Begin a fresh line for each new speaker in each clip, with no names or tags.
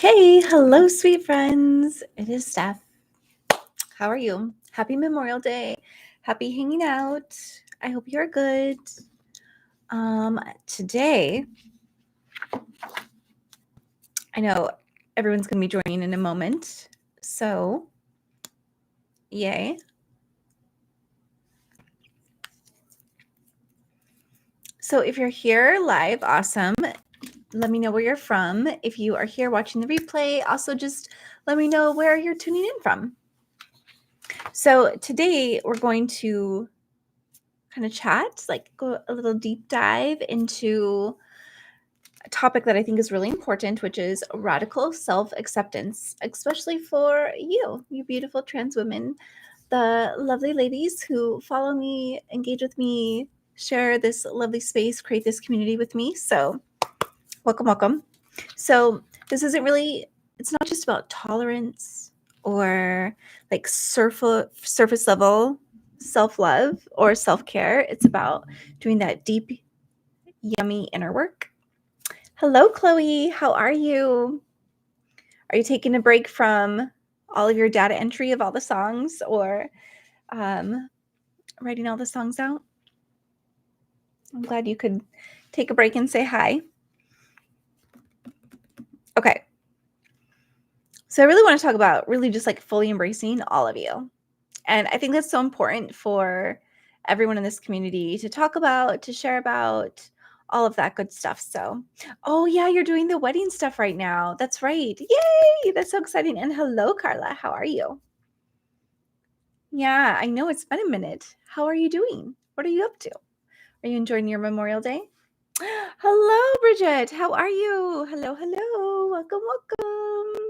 Okay, hello, sweet friends. It is Steph. How are you? Happy Memorial Day. Happy hanging out. I hope you're good. Today, I know everyone's going to be joining in a moment. So, yay. So, if you're here live, awesome. Let me know where you're from. If you are here watching the replay, also just let me know where you're tuning in from. So, today we're going to kind of chat, like go a little deep dive into a topic that I think is really important, which is radical self-acceptance, especially for you beautiful trans women, the lovely ladies who follow me, engage with me, share this lovely space, create this community with me. So welcome, welcome. So this isn't really, it's not just about tolerance or like surface level self-love or self-care. It's about doing that deep, yummy inner work. Hello, Chloe. How are you? Are you taking a break from all of your data entry of all the songs or writing all the songs out? I'm glad you could take a break and say hi. Okay. So I really want to talk about really just like fully embracing all of you. And I think that's so important for everyone in this community to talk about, to share about, all of that good stuff. So, oh yeah, you're doing the wedding stuff right now. That's right. Yay! That's so exciting. And hello, Carla. How are you? Yeah, I know it's been a minute. How are you doing? What are you up to? Are you enjoying your Memorial Day? Hello, Bridget. How are you? Hello, hello. Welcome, welcome.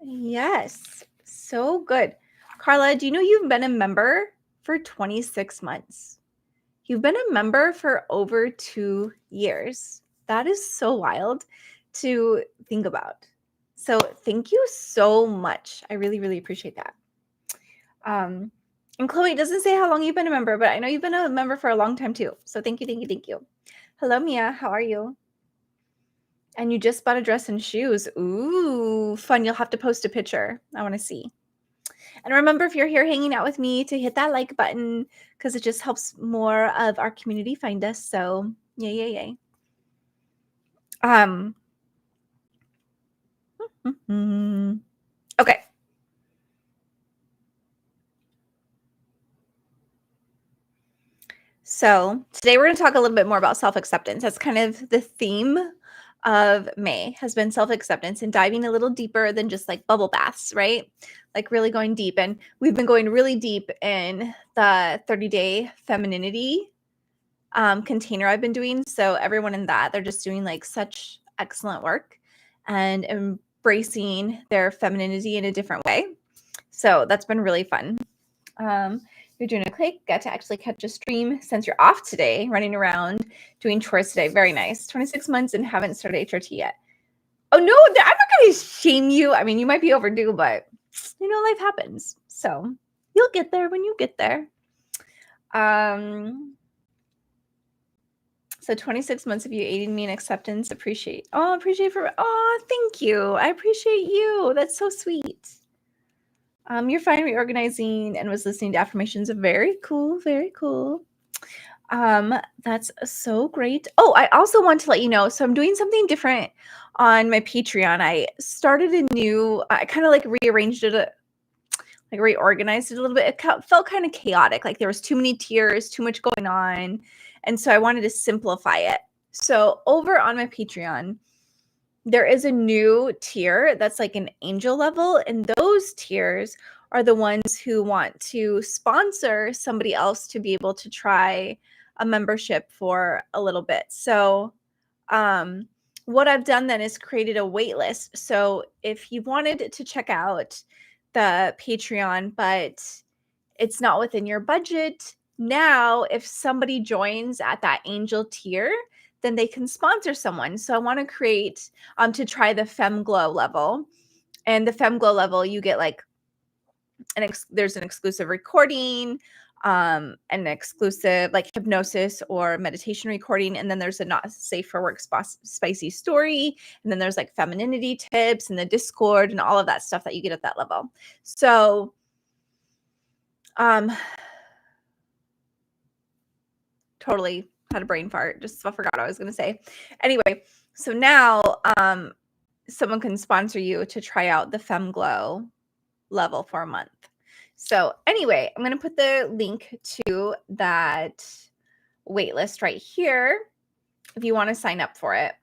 Yes, so good. Carla, do you know you've been a member for 26 months? You've been a member for over 2 years. That is so wild to think about. So thank you so much. I really, really appreciate that. And Chloe, it doesn't say how long you've been a member, but I know you've been a member for a long time too. So thank you, thank you, thank you. Hello, Mia. How are you? And you just bought a dress and shoes. Ooh, fun. You'll have to post a picture. I want to see. And remember, if you're here hanging out with me, to hit that like button because it just helps more of our community find us. So yay, yay, yay. Okay. So today we're going to talk a little bit more about self-acceptance. That's kind of the theme of May, has been self-acceptance and diving a little deeper than just like bubble baths, right? Like really going deep. And we've been going really deep in the 30-day femininity container I've been doing. So everyone in that, they're just doing like such excellent work and embracing their femininity in a different way. So that's been really fun. You're doing okay. Got to actually catch a stream since you're off today, running around doing chores today. Very nice. 26 months and haven't started HRT yet. Oh no, I'm not going to shame you. I mean, you might be overdue, but you know, life happens. So you'll get there when you get there. So 26 months of you aiding me in acceptance. Appreciate thank you. I appreciate you. That's so sweet. You're fine reorganizing and was listening to affirmations. Very cool. Very cool. That's so great. Oh, I also want to let you know, so I'm doing something different on my Patreon. I started I kind of like rearranged it, like reorganized it a little bit. It felt kind of chaotic. Like there was too many tiers, too much going on. And so I wanted to simplify it. So over on my Patreon, there is a new tier that's like an angel level. And those tiers are the ones who want to sponsor somebody else to be able to try a membership for a little bit. So what I've done then is created a wait list. So if you wanted to check out the Patreon, but it's not within your budget, now if somebody joins at that angel tier, then they can sponsor someone. So I want to create to try the Femme Glow level. And the Femme Glow level, you get like there's an exclusive recording. an exclusive like hypnosis or meditation recording. And then there's a not safe for work spicy story. And then there's like femininity tips and the Discord and all of that stuff that you get at that level. So, totally had a brain fart. Just I forgot what I was going to say. Anyway, so now, someone can sponsor you to try out the FemGlow level for a month. So anyway, I'm going to put the link to that waitlist right here if you want to sign up for it.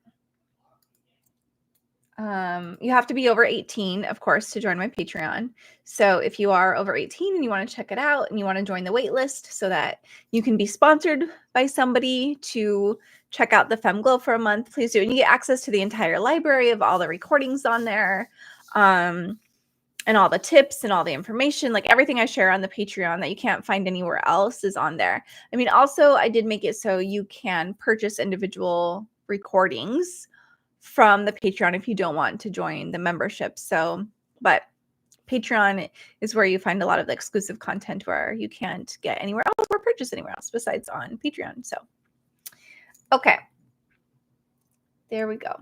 You have to be over 18, of course, to join my Patreon. So if you are over 18 and you want to check it out and you want to join the waitlist so that you can be sponsored by somebody to check out the FemGlow for a month, please do. And you get access to the entire library of all the recordings on there. And all the tips and all the information, like everything I share on the Patreon that you can't find anywhere else is on there. I mean, also I did make it so you can purchase individual recordings from the Patreon if you don't want to join the membership. So, but Patreon is where you find a lot of the exclusive content where you can't get anywhere else or purchase anywhere else besides on Patreon. So, okay. There we go.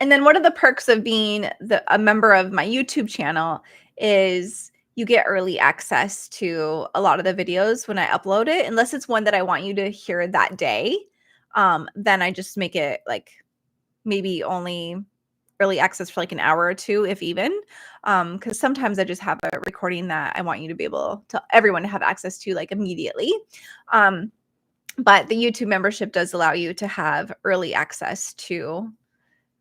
And then one of the perks of being a member of my YouTube channel is you get early access to a lot of the videos when I upload it, unless it's one that I want you to hear that day. Then I just make it like maybe only early access for like an hour or two, if even. Because sometimes I just have a recording that I want you to be able to everyone to have access to like immediately. But the YouTube membership does allow you to have early access to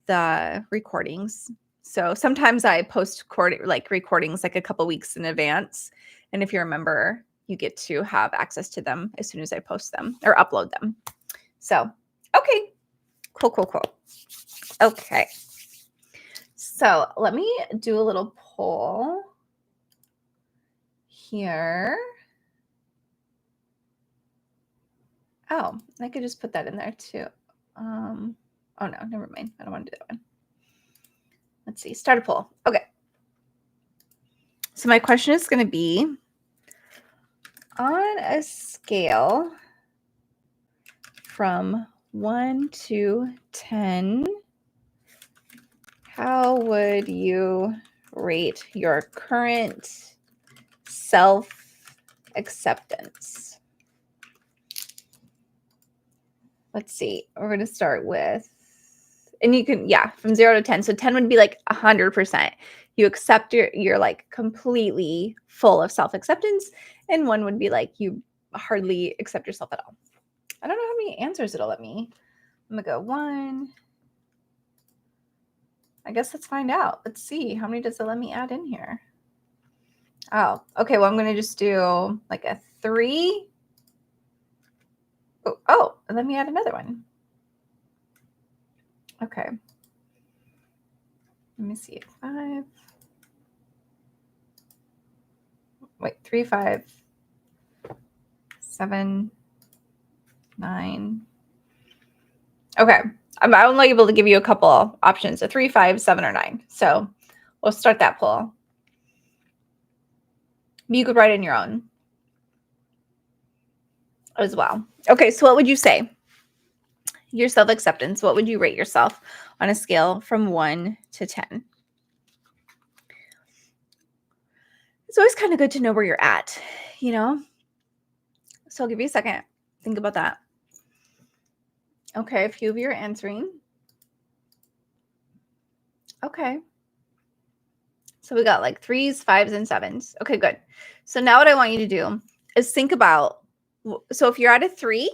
the recordings. So sometimes I post recordings like a couple weeks in advance. And if you're a member, you get to have access to them as soon as I post them or upload them. So, okay. Cool. Okay. So let me do a little poll here. Oh, I could just put that in there too. Oh no, never mind. I don't want to do that one. Let's see. Start a poll. Okay. So my question is going to be, on a scale from 1 to 10, how would you rate your current self-acceptance? Let's see. We're going to start with, and you can, from 0 to 10. So 10 would be like 100%. You accept you're like completely full of self-acceptance. And 1 would be like you hardly accept yourself at all. I don't know how many answers it'll let me. I'm going to go 1. I guess let's find out. Let's see. How many does it let me add in here? Oh, okay. Well, I'm going to just do like a 3. Oh, and let me add another one. Okay. Let me see. 5. Wait, 3, 5, 7, 9. Okay. I'm only able to give you a couple options, a 3, 5, 7, or 9. So we'll start that poll. You could write in your own as well. Okay, so what would you say? Your self-acceptance, what would you rate yourself on a scale from 1 to 10? It's always kind of good to know where you're at, you know? So I'll give you a second. Think about that. Okay, a few of you are answering. Okay. So we got like 3s, 5s, and 7s. Okay, good. So now what I want you to do is think about, so if you're at a 3,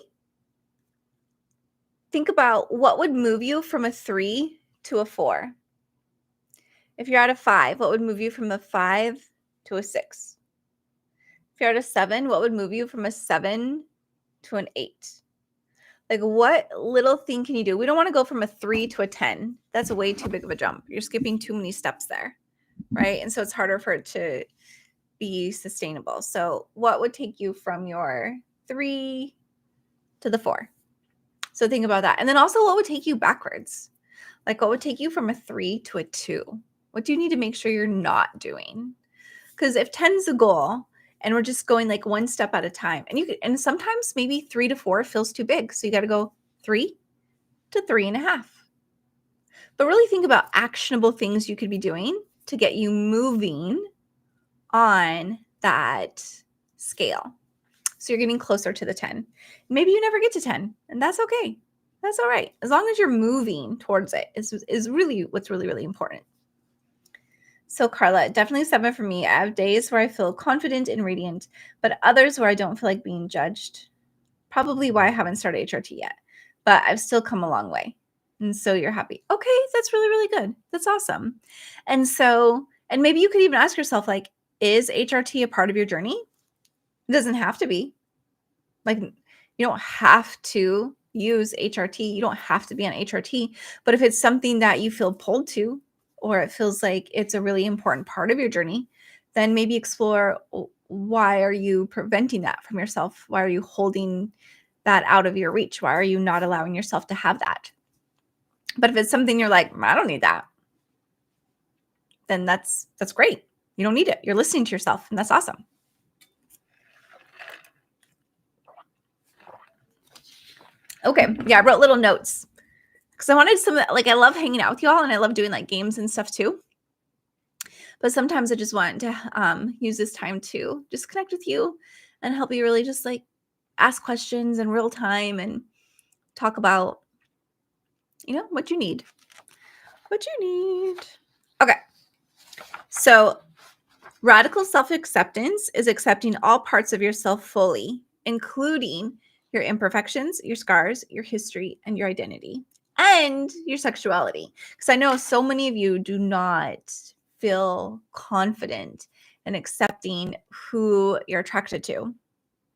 think about what would move you from a 3 to a 4. If you're at a 5, what would move you from a 5 to a 6? If you're at a 7, what would move you from a 7 to an 8? Like, what little thing can you do? We don't want to go from a 3 to a 10. That's way too big of a jump. You're skipping too many steps there, right? And so it's harder for it to be sustainable. So what would take you from your 3 to the 4? So think about that. And then also, what would take you backwards? Like, what would take you from a 3 to a 2? What do you need to make sure you're not doing? Because if 10 is a goal And we're just going like one step at a time. And sometimes maybe 3 to 4 feels too big. So you got to go 3 to 3.5. But really think about actionable things you could be doing to get you moving on that scale. So you're getting closer to the 10. Maybe you never get to 10, and that's okay. That's all right. As long as you're moving towards it is really what's really, really important. So Carla, definitely 7 for me. I have days where I feel confident and radiant, but others where I don't feel like being judged. Probably why I haven't started HRT yet, but I've still come a long way. And so you're happy. Okay, that's really, really good. That's awesome. And maybe you could even ask yourself, like, is HRT a part of your journey? It doesn't have to be. Like, you don't have to use HRT. You don't have to be on HRT. But if it's something that you feel pulled to, or it feels like it's a really important part of your journey, then maybe explore, why are you preventing that from yourself? Why are you holding that out of your reach? Why are you not allowing yourself to have that? But if it's something you're like, I don't need that, then that's great. You don't need it. You're listening to yourself, and that's awesome. Okay. Yeah, I wrote little notes because I wanted some, like, I love hanging out with y'all, and I love doing like games and stuff too. But sometimes I just want to use this time to just connect with you and help you really just like ask questions in real time and talk about, what you need. What you need. Okay. So radical self-acceptance is accepting all parts of yourself fully, including your imperfections, your scars, your history, and your identity, and your sexuality. Because I know so many of you do not feel confident in accepting who you're attracted to.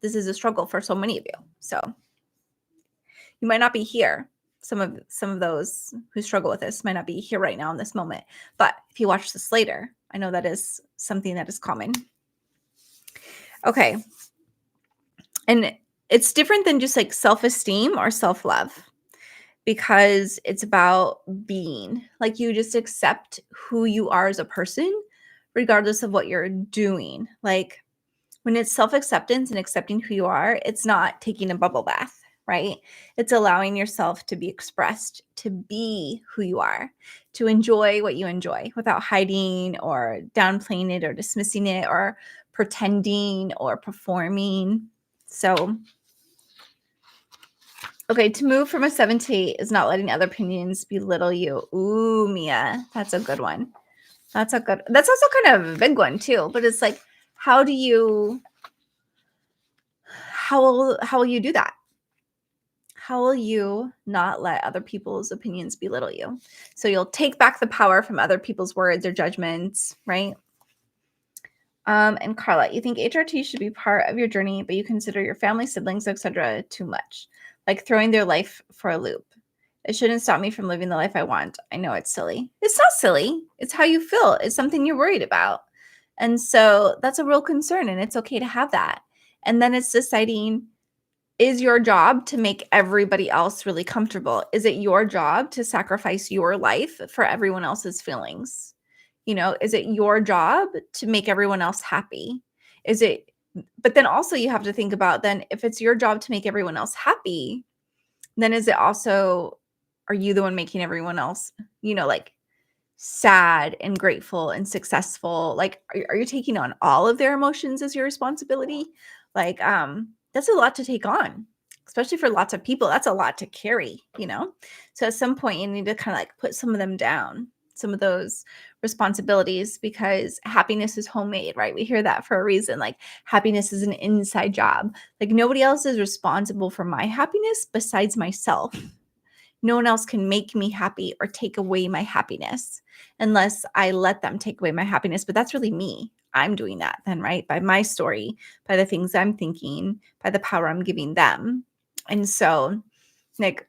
This is a struggle for so many of you. So you might not be here. Some of those who struggle with this might not be here right now in this moment. But if you watch this later, I know that is something that is common. Okay. And it's different than just like self-esteem or self-love, because it's about being. Like, you just accept who you are as a person, regardless of what you're doing. Like, when it's self-acceptance and accepting who you are, it's not taking a bubble bath, right? It's allowing yourself to be expressed, to be who you are, to enjoy what you enjoy without hiding or downplaying it or dismissing it or pretending or performing. So, okay, to move from a 7 to 8 is not letting other opinions belittle you. Ooh, Mia, that's a good one. That's also kind of a big one too, but it's like, how will you do that? How will you not let other people's opinions belittle you? So you'll take back the power from other people's words or judgments, right? And Carla, you think HRT should be part of your journey, but you consider your family, siblings, etc. too much, like throwing their life for a loop. It shouldn't stop me from living the life I want. I know it's silly. It's not silly. It's how you feel. It's something you're worried about. And so that's a real concern, and it's okay to have that. And then it's deciding, is your job to make everybody else really comfortable? Is it your job to sacrifice your life for everyone else's feelings? Is it your job to make everyone else happy? But then also you have to think about, then if it's your job to make everyone else happy, then are you the one making everyone else, like sad and grateful and successful? Like, are you taking on all of their emotions as your responsibility? Like, that's a lot to take on, especially for lots of people. That's a lot to carry, So at some point you need to kind of like put some of them down, some of those responsibilities, because happiness is homemade, right? We hear that for a reason. Like, happiness is an inside job. Like, nobody else is responsible for my happiness besides myself. No one else can make me happy or take away my happiness unless I let them take away my happiness. But that's really me. I'm doing that then, right? By my story, by the things I'm thinking, by the power I'm giving them. And so, like,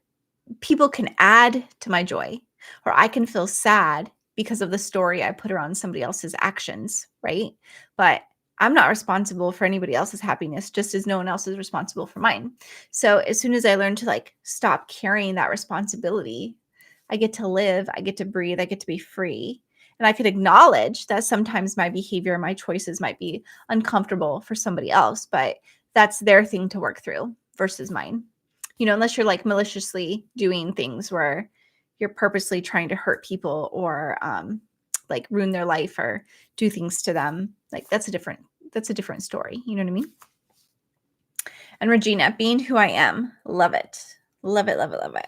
people can add to my joy, or I can feel sad because of the story I put around somebody else's actions, right? But I'm not responsible for anybody else's happiness, just as no one else is responsible for mine. So as soon as I learn to like stop carrying that responsibility, I get to live, I get to breathe, I get to be free. And I could acknowledge that sometimes my behavior, my choices might be uncomfortable for somebody else, but that's their thing to work through versus mine. Unless you're like maliciously doing things where you're purposely trying to hurt people or like ruin their life or do things to them. Like that's a different story. You know what I mean? And Regina, being who I am, love it. Love it, love it, love it.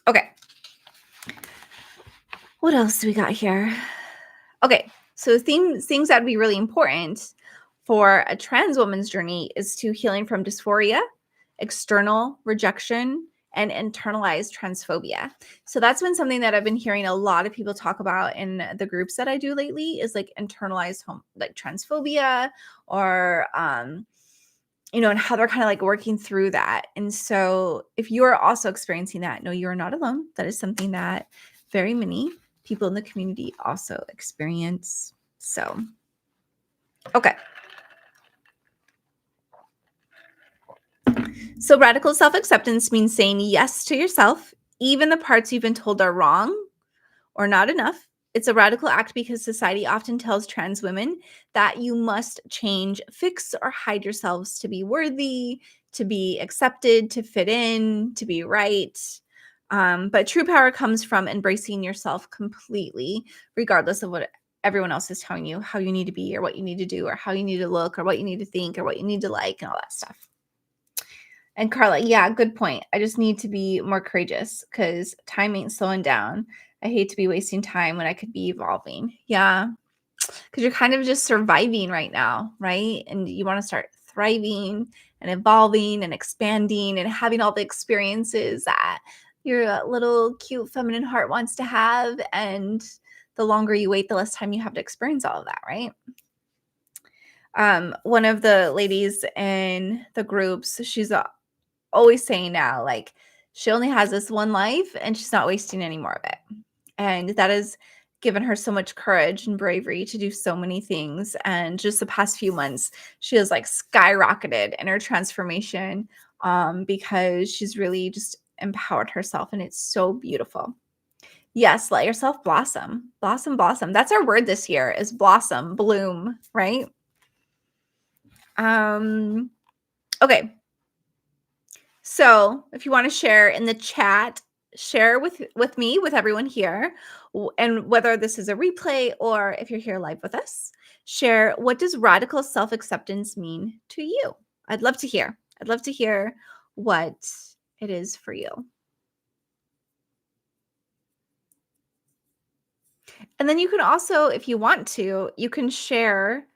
Okay. What else do we got here? Okay, so things that would be really important for a trans woman's journey is to healing from dysphoria, external rejection, and internalized transphobia. So that's been something that I've been hearing a lot of people talk about in the groups that I do lately is like internalized like transphobia or and how they're kind of like working through that. And so if you're also experiencing that, no, you're not alone. That is something that very many people in the community also experience. So, okay. So radical self-acceptance means saying yes to yourself, even the parts you've been told are wrong or not enough. It's a radical act because society often tells trans women that you must change, fix, or hide yourselves to be worthy, to be accepted, to fit in, to be right. But true power comes from embracing yourself completely, regardless of what everyone else is telling you, how you need to be or what you need to do or how you need to look or what you need to think or what you need to like and all that stuff. And Carla, yeah, good point. I just need to be more courageous because time ain't slowing down. I hate to be wasting time when I could be evolving. Yeah, because you're kind of just surviving right now, right? And you want to start thriving and evolving and expanding and having all the experiences that your little cute feminine heart wants to have. And the longer you wait, the less time you have to experience all of that, right? One of the ladies in the groups, she's always saying now, like, she only has this one life and she's not wasting any more of it. And that has given her so much courage and bravery to do so many things. And just the past few months, she has like skyrocketed in her transformation because she's really just empowered herself. And it's so beautiful. Yes, let yourself blossom. Blossom, blossom. That's our word this year is blossom, bloom, right? Okay. So if you want to share in the chat, share with me, with everyone here, and whether this is a replay or if you're here live with us, share what does radical self-acceptance mean to you? I'd love to hear. I'd love to hear what it is for you. And then you can also, if you want to, you can share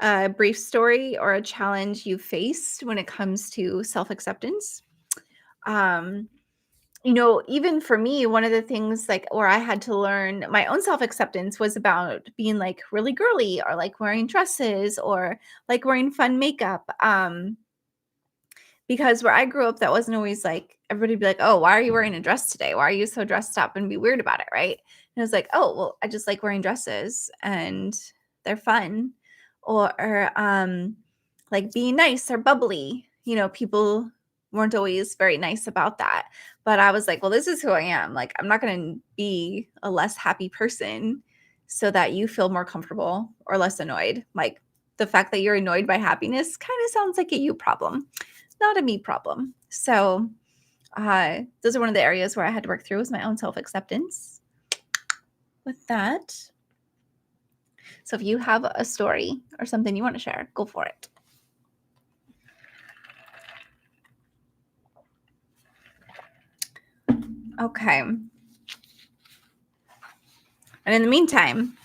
a brief story or a challenge you faced when it comes to self-acceptance. Even for me, one of the things like where I had to learn my own self-acceptance was about being like really girly or like wearing dresses or like wearing fun makeup. Because where I grew up, that wasn't always like everybody would be like, oh, why are you wearing a dress today? Why are you so dressed up and be weird about it? Right. And I was like, oh, well, I just like wearing dresses and they're fun. Or like being nice or bubbly. People weren't always very nice about that. But I was like, well, this is who I am. Like, I'm not going to be a less happy person so that you feel more comfortable or less annoyed. Like, the fact that you're annoyed by happiness kind of sounds like a you problem, not a me problem. So those are one of the areas where I had to work through was my own self-acceptance with that. So if you have a story or something you want to share, go for it. Okay. And in the meantime,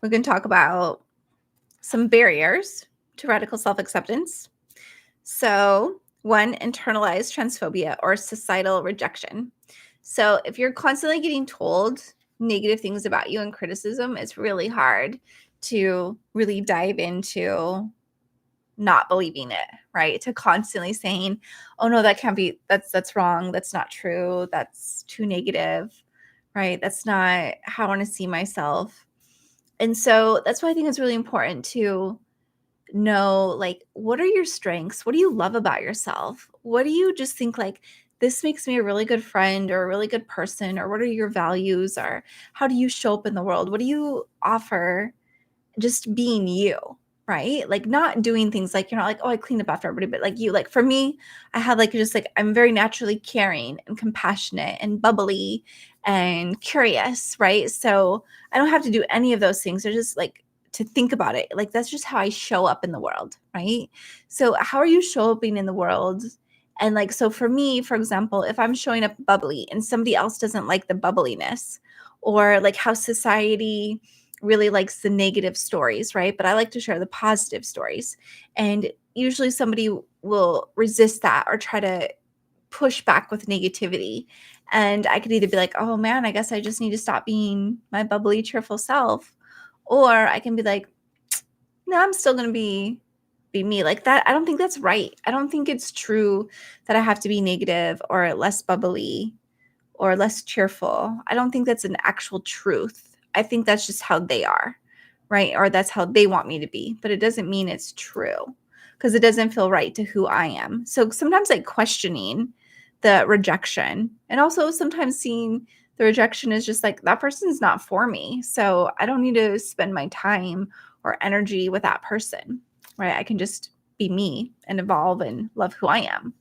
we can talk about some barriers to radical self-acceptance. So one, internalized transphobia or societal rejection. So if you're constantly getting told negative things about you and criticism, it's really hard to really dive into not believing it, right? To constantly saying, oh no, that can't be, that's wrong. That's not true. That's too negative, right? That's not how I want to see myself. And so that's why I think it's really important to know, like, what are your strengths? What do you love about yourself? What do you just think like, this makes me a really good friend or a really good person, or what are your values, or how do you show up in the world? What do you offer just being you, right? Like not doing things like you're not like, oh, I clean up after everybody, but like you, like for me, I have like just like I'm very naturally caring and compassionate and bubbly and curious, right? So I don't have to do any of those things. They're just like to think about it. Like that's just how I show up in the world, right? So how are you showing in the world? And like, so for me, for example, if I'm showing up bubbly and somebody else doesn't like the bubbliness, or like how society really likes the negative stories, right? But I like to share the positive stories. And usually somebody will resist that or try to push back with negativity. And I could either be like, oh man, I guess I just need to stop being my bubbly, cheerful self. Or I can be like, no, I'm still going to be me. Like that. I don't think that's right. I don't think it's true that I have to be negative or less bubbly or less cheerful. I don't think that's an actual truth. I think that's just how they are, right? Or that's how they want me to be. But it doesn't mean it's true because it doesn't feel right to who I am. So sometimes like questioning the rejection, and also sometimes seeing the rejection is just like that person's not for me. So I don't need to spend my time or energy with that person, right? I can just be me and evolve and love who I am.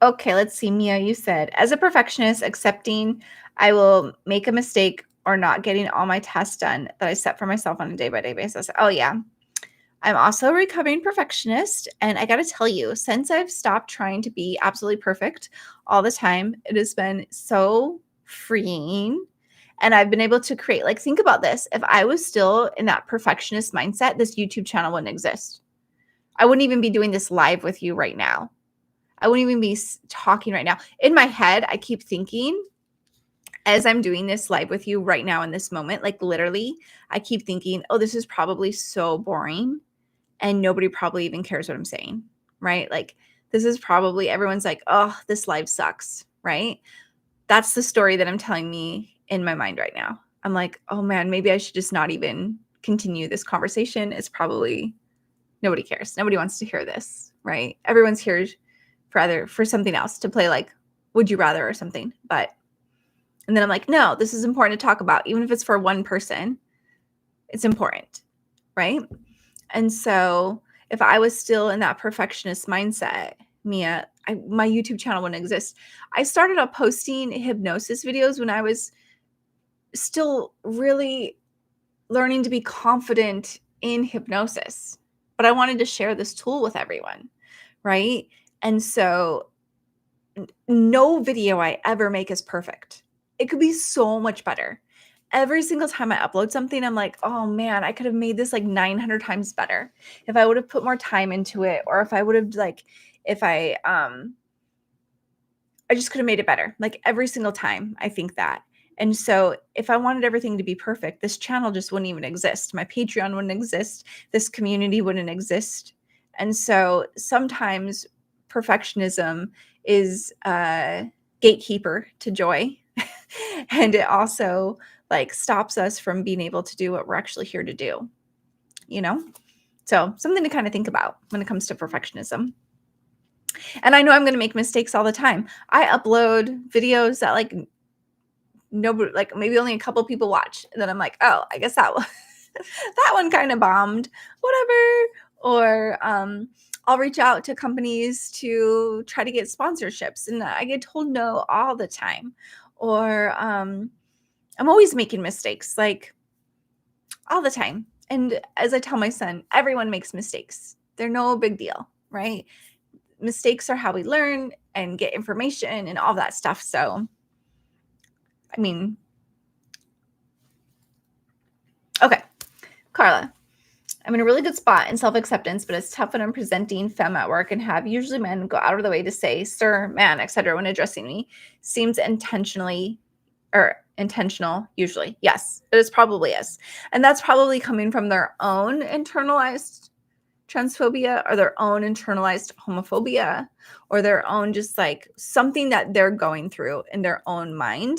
Okay, let's see. Mia, you said, as a perfectionist, accepting I will make a mistake or not getting all my tasks done that I set for myself on a day-by-day basis. Oh, yeah. I'm also a recovering perfectionist. And I got to tell you, since I've stopped trying to be absolutely perfect all the time, it has been so freeing. And I've been able to create, like, think about this. If I was still in that perfectionist mindset, this YouTube channel wouldn't exist. I wouldn't even be doing this live with you right now. I wouldn't even be talking right now. In my head, I keep thinking as I'm doing this live with you right now in this moment, like literally, I keep thinking, oh, this is probably so boring and nobody probably even cares what I'm saying, right? Like this is probably everyone's like, oh, this live sucks, right? That's the story that I'm telling me in my mind right now. I'm like, oh man, maybe I should just not even continue this conversation. It's probably nobody cares. Nobody wants to hear this, right? Everyone's here for something else to play like would you rather or something. And then I'm like, no, this is important to talk about. Even if it's for one person, it's important, right? And so if I was still in that perfectionist mindset, Mia, my YouTube channel wouldn't exist. I started up posting hypnosis videos when I was still really learning to be confident in hypnosis, but I wanted to share this tool with everyone, right? And so no video I ever make is perfect. It could be so much better. Every single time I upload something, I'm like, oh man, I could have made this like 900 times better if I would have put more time into it, or if I would have like, if I just could have made it better. Like every single time I think that. And so if I wanted everything to be perfect, this channel just wouldn't even exist. My Patreon wouldn't exist. This community wouldn't exist. And so sometimes perfectionism is a gatekeeper to joy. And it also like stops us from being able to do what we're actually here to do, you know? So something to kind of think about when it comes to perfectionism. And I know I'm going to make mistakes all the time. I upload videos that like nobody, like maybe only a couple people watch. And then I'm like, oh, I guess that one, that one kind of bombed, whatever. Or I'll reach out to companies to try to get sponsorships and I get told no all the time. Or I'm always making mistakes, like all the time. And as I tell my son, everyone makes mistakes. They're no big deal, right? Mistakes are how we learn and get information and all that stuff. So, I mean, okay, Carla, I'm in a really good spot in self-acceptance, but it's tough when I'm presenting femme at work and have usually men go out of the way to say, sir, man, etc. when addressing me. Seems intentional usually. Yes, it probably is. And that's probably coming from their own internalized transphobia or their own internalized homophobia or their own just like something that they're going through in their own mind.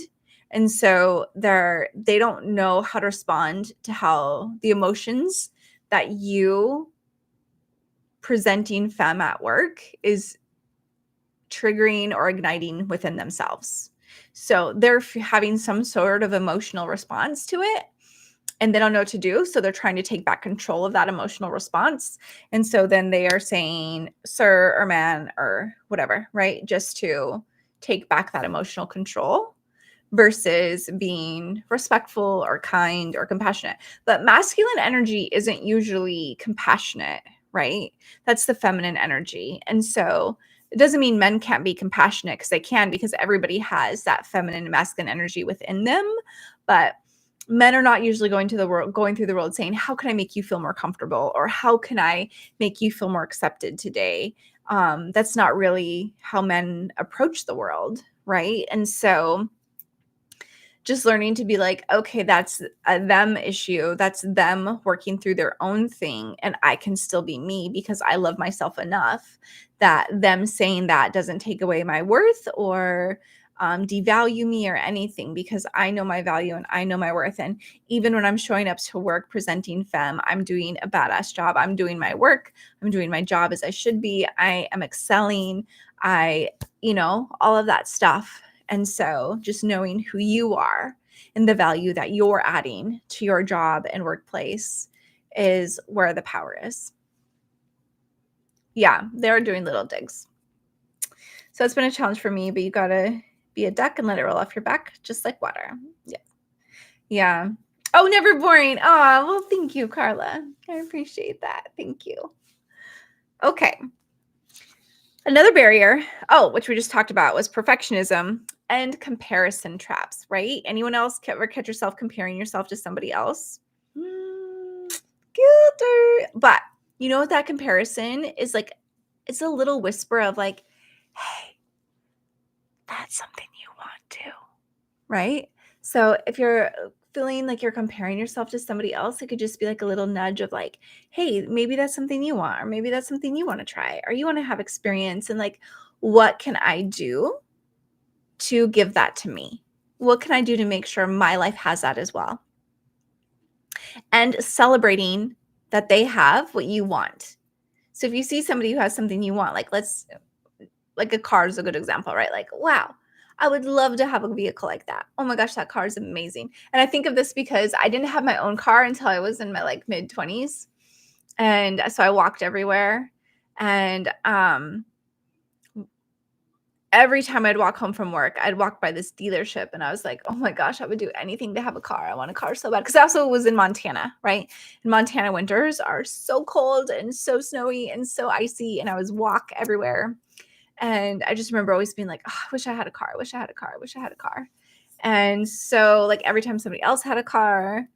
And so they don't know how to respond to how the emotions that you presenting femme at work is triggering or igniting within themselves. So they're having some sort of emotional response to it, and they don't know what to do. So they're trying to take back control of that emotional response. And so then they are saying, sir or man or whatever, right? Just to take back that emotional control versus being respectful or kind or compassionate. But masculine energy isn't usually compassionate, right? That's the feminine energy. And so it doesn't mean men can't be compassionate, because they can, because everybody has that feminine and masculine energy within them. But men are not usually going through the world saying, how can I make you feel more comfortable? Or how can I make you feel more accepted today? That's not really how men approach the world, right? And so just learning to be like, okay, that's a them issue. That's them working through their own thing. And I can still be me because I love myself enough that them saying that doesn't take away my worth or devalue me or anything, because I know my value and I know my worth. And even when I'm showing up to work presenting femme, I'm doing a badass job. I'm doing my work. I'm doing my job as I should be. I am excelling. All of that stuff. And so just knowing who you are and the value that you're adding to your job and workplace is where the power is. Yeah, they're doing little digs. So it's been a challenge for me, but you got to be a duck and let it roll off your back, just like water. Yeah. Yeah. Oh, never boring. Oh, well, thank you, Carla. I appreciate that. Thank you. Okay. Another barrier, which we just talked about, was perfectionism and comparison traps, right? Anyone else ever catch yourself comparing yourself to somebody else? Guilty. But you know what that comparison is like? It's a little whisper of like, hey, that's something you want too, right? So if you're feeling like you're comparing yourself to somebody else, it could just be like a little nudge of like, hey, maybe that's something you want, or maybe that's something you want to try, or you want to have experience. And like, what can I do to give that to me? What can I do to make sure my life has that as well? And celebrating that they have what you want. So if you see somebody who has something you want, like a car is a good example, right? Like, wow, I would love to have a vehicle like that. Oh my gosh, that car is amazing. And I think of this because I didn't have my own car until I was in my like mid 20s. And so I walked everywhere. And every time I'd walk home from work, I'd walk by this dealership and I was like, oh my gosh, I would do anything to have a car. I want a car so bad. Because I also was in Montana, right? And Montana winters are so cold and so snowy and so icy. And I was walk everywhere. And I just remember always being like, oh, I wish I had a car. I wish I had a car. I wish I had a car. And so like every time somebody else had a car,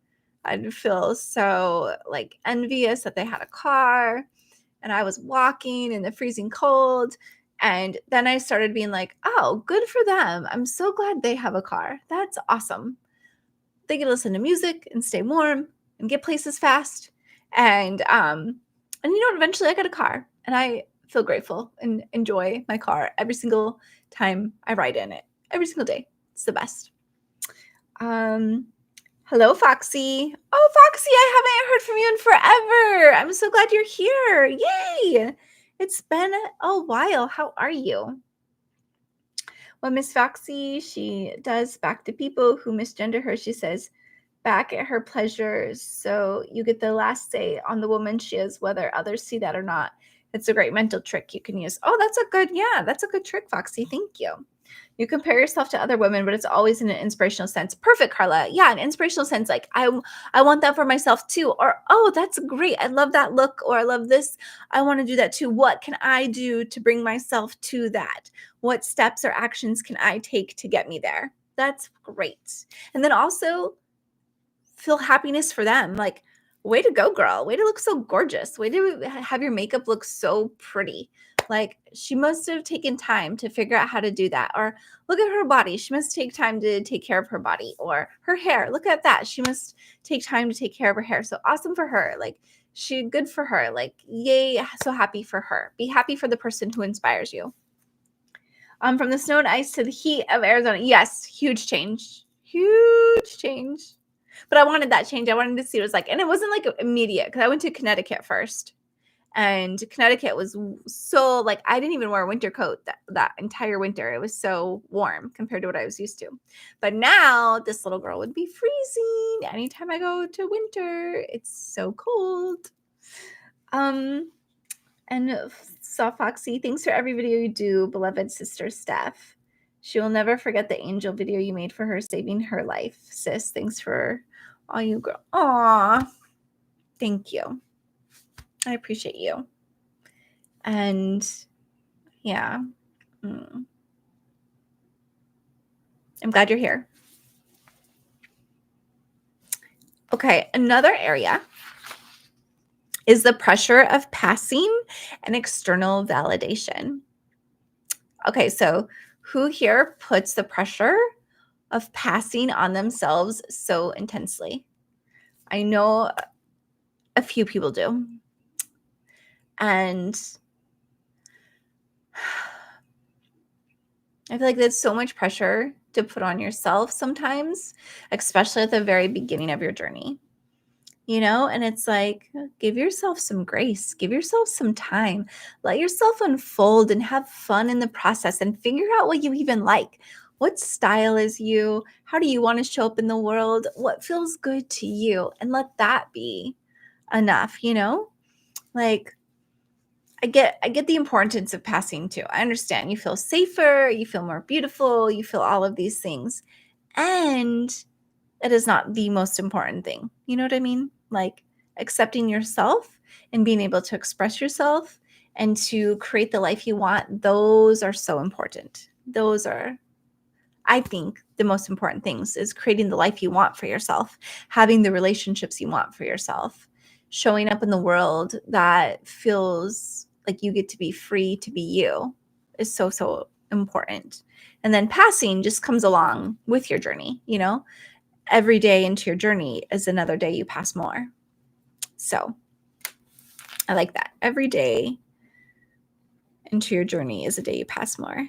I'd feel so like envious that they had a car. And I was walking in the freezing cold. And then I started being like, oh, good for them. I'm so glad they have a car. That's awesome. They get to listen to music and stay warm and get places fast. And you know what? Eventually I got a car and I feel grateful and enjoy my car every single time I ride in it. Every single day. It's the best. Hello, Foxy. Oh, Foxy, I haven't heard from you in forever. I'm so glad you're here. Yay. It's been a while. How are you? Well, Miss Foxy, she does back to people who misgender her. She says, back at her pleasure. So you get the last say on the woman she is, whether others see that or not. It's a great mental trick you can use. Oh, that's a good trick, Foxy. Thank you. You compare yourself to other women, but it's always in an inspirational sense. Perfect, Carla. Yeah, an inspirational sense. Like, I want that for myself too. Or, oh, that's great. I love that look. Or I love this. I want to do that too. What can I do to bring myself to that? What steps or actions can I take to get me there? That's great. And then also feel happiness for them. Like, way to go, girl. Way to look so gorgeous. Way to have your makeup look so pretty. Like, she must have taken time to figure out how to do that. Or look at her body. She must take time to take care of her body. Or her hair. Look at that. She must take time to take care of her hair. So awesome for her. Like, good for her. Like, yay. So happy for her. Be happy for the person who inspires you. From the snow and ice to the heat of Arizona. Yes, huge change. Huge change. But I wanted that change. I wanted to see what it was like. And it wasn't like immediate because I went to Connecticut first. And Connecticut was so like, I didn't even wear a winter coat that entire winter. It was so warm compared to what I was used to. But now this little girl would be freezing anytime I go to winter. It's so cold. And Saw Foxy, thanks for every video you do, beloved sister Steph. She will never forget the angel video you made for her, saving her life. Sis, thanks for all you girl. Aw, thank you. I appreciate you. And yeah, I'm glad you're here. Okay, another area is the pressure of passing and external validation. Okay, so who here puts the pressure of passing on themselves so intensely? I know a few people do. And I feel like that's so much pressure to put on yourself sometimes, especially at the very beginning of your journey. And it's like, give yourself some grace, give yourself some time, let yourself unfold and have fun in the process and figure out what you even like. What style is you? How do you want to show up in the world? What feels good to you? And let that be enough, Like, I get the importance of passing too. I understand. You feel safer, you feel more beautiful, you feel all of these things. And it is not the most important thing. You know what I mean? Like accepting yourself and being able to express yourself and to create the life you want, those are so important. Those are, I think, the most important things is creating the life you want for yourself, having the relationships you want for yourself, showing up in the world that feels like you get to be free to be you is so, so important. And then passing just comes along with your journey, every day into your journey is another day you pass more. So I like that. Every day into your journey is a day you pass more.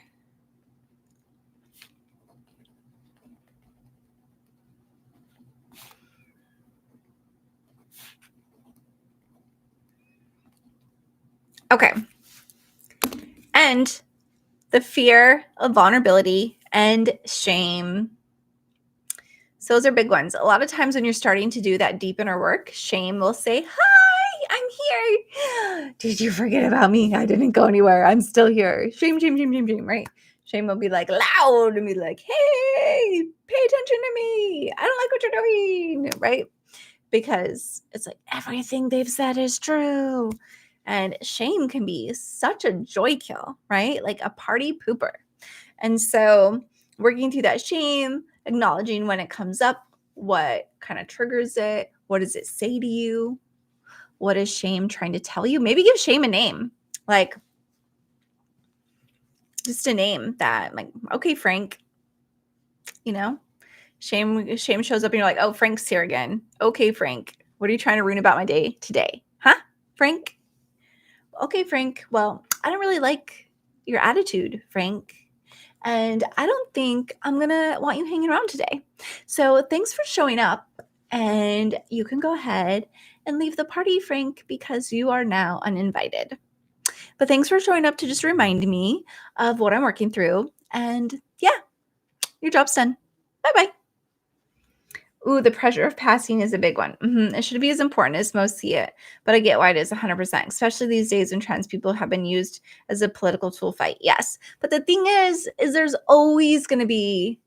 Okay. And the fear of vulnerability and shame. So those are big ones. A lot of times when you're starting to do that deep inner work, shame will say, hi, I'm here. Did you forget about me? I didn't go anywhere. I'm still here. Shame, shame, shame, shame, shame, right? Shame will be like loud and be like, hey, pay attention to me. I don't like what you're doing, right? Because it's like everything they've said is true. And shame can be such a joy kill, right? Like a party pooper. And so working through that shame, acknowledging when it comes up, what kind of triggers it, what does it say to you? What is shame trying to tell you? Maybe give shame a name, like just a name that, like, okay, Frank, shame shows up and you're like, oh, Frank's here again. Okay, Frank, what are you trying to ruin about my day today? Huh, Frank? Okay, Frank, well, I don't really like your attitude, Frank. And I don't think I'm going to want you hanging around today. So thanks for showing up. And you can go ahead and leave the party, Frank, because you are now uninvited. But thanks for showing up to just remind me of what I'm working through. And yeah, your job's done. Bye-bye. Ooh, the pressure of passing is a big one. It should be as important as most see it, but I get why it is 100%, especially these days when trans people have been used as a political tool fight. Yes, but the thing is there's always going to be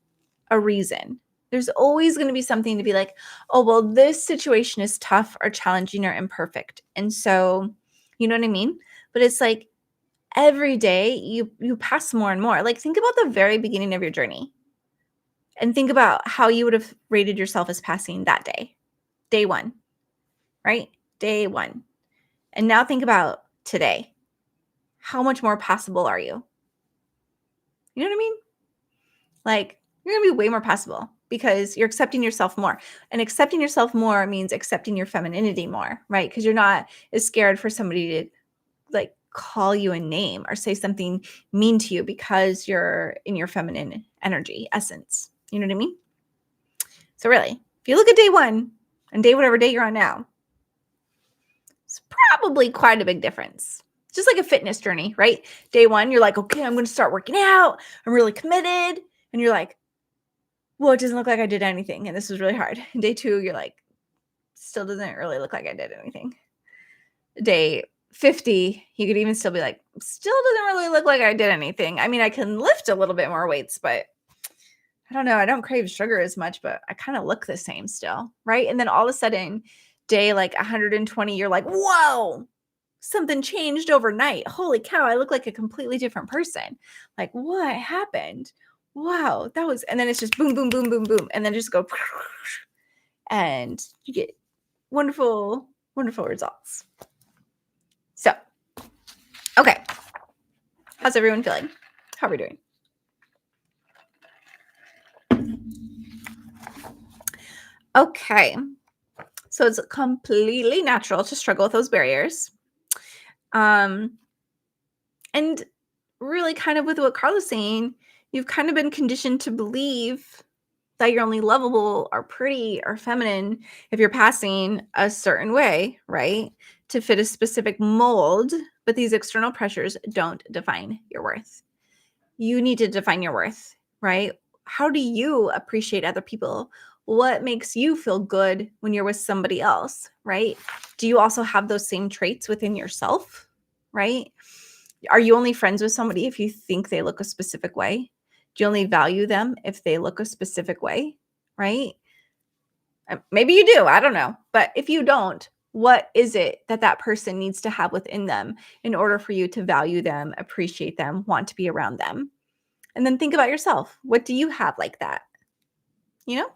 a reason. There's always going to be something to be like, oh, well, this situation is tough or challenging or imperfect. And so, you know what I mean? But it's like every day you pass more and more. Like think about the very beginning of your journey. And think about how you would have rated yourself as passing that day one, right? Day one. And now think about today. How much more passable are you? You know what I mean? Like you're going to be way more passable because you're accepting yourself more. And accepting yourself more means accepting your femininity more, right? Because you're not as scared for somebody to like call you a name or say something mean to you because you're in your feminine energy essence. You know what I mean? So really, if you look at day one and whatever day you're on now, It's probably quite a big difference. Just like a fitness journey, right? Day one, you're like, okay, I'm going to start working out. I'm really committed. And you're like, well, it doesn't look like I did anything. And this was really hard. And day two, you're like, still doesn't really look like I did anything. Day 50, you could even still be like, still doesn't really look like I did anything. I mean, I can lift a little bit more weights, but I don't know. I don't crave sugar as much, but I kind of look the same still, right? And then all of a sudden, day like 120, you're like, whoa, something changed overnight. Holy cow, I look like a completely different person. Like, what happened? Wow, that was, and then it's just boom, boom, boom, boom, boom. And then just go, and you get wonderful, wonderful results. So, okay. How's everyone feeling? How are we doing? Okay. So it's completely natural to struggle with those barriers. And really kind of with what Carla's saying, you've kind of been conditioned to believe that you're only lovable or pretty or feminine if you're passing a certain way, right? To fit a specific mold, but these external pressures don't define your worth. You need to define your worth, right? How do you appreciate other people? What makes you feel good when you're with somebody else, right? Do you also have those same traits within yourself, right? Are you only friends with somebody if you think they look a specific way? Do you only value them if they look a specific way, right? Maybe you do, I don't know. But if you don't, what is it that that person needs to have within them in order for you to value them, appreciate them, want to be around them? And then think about yourself. What do you have like that? You know?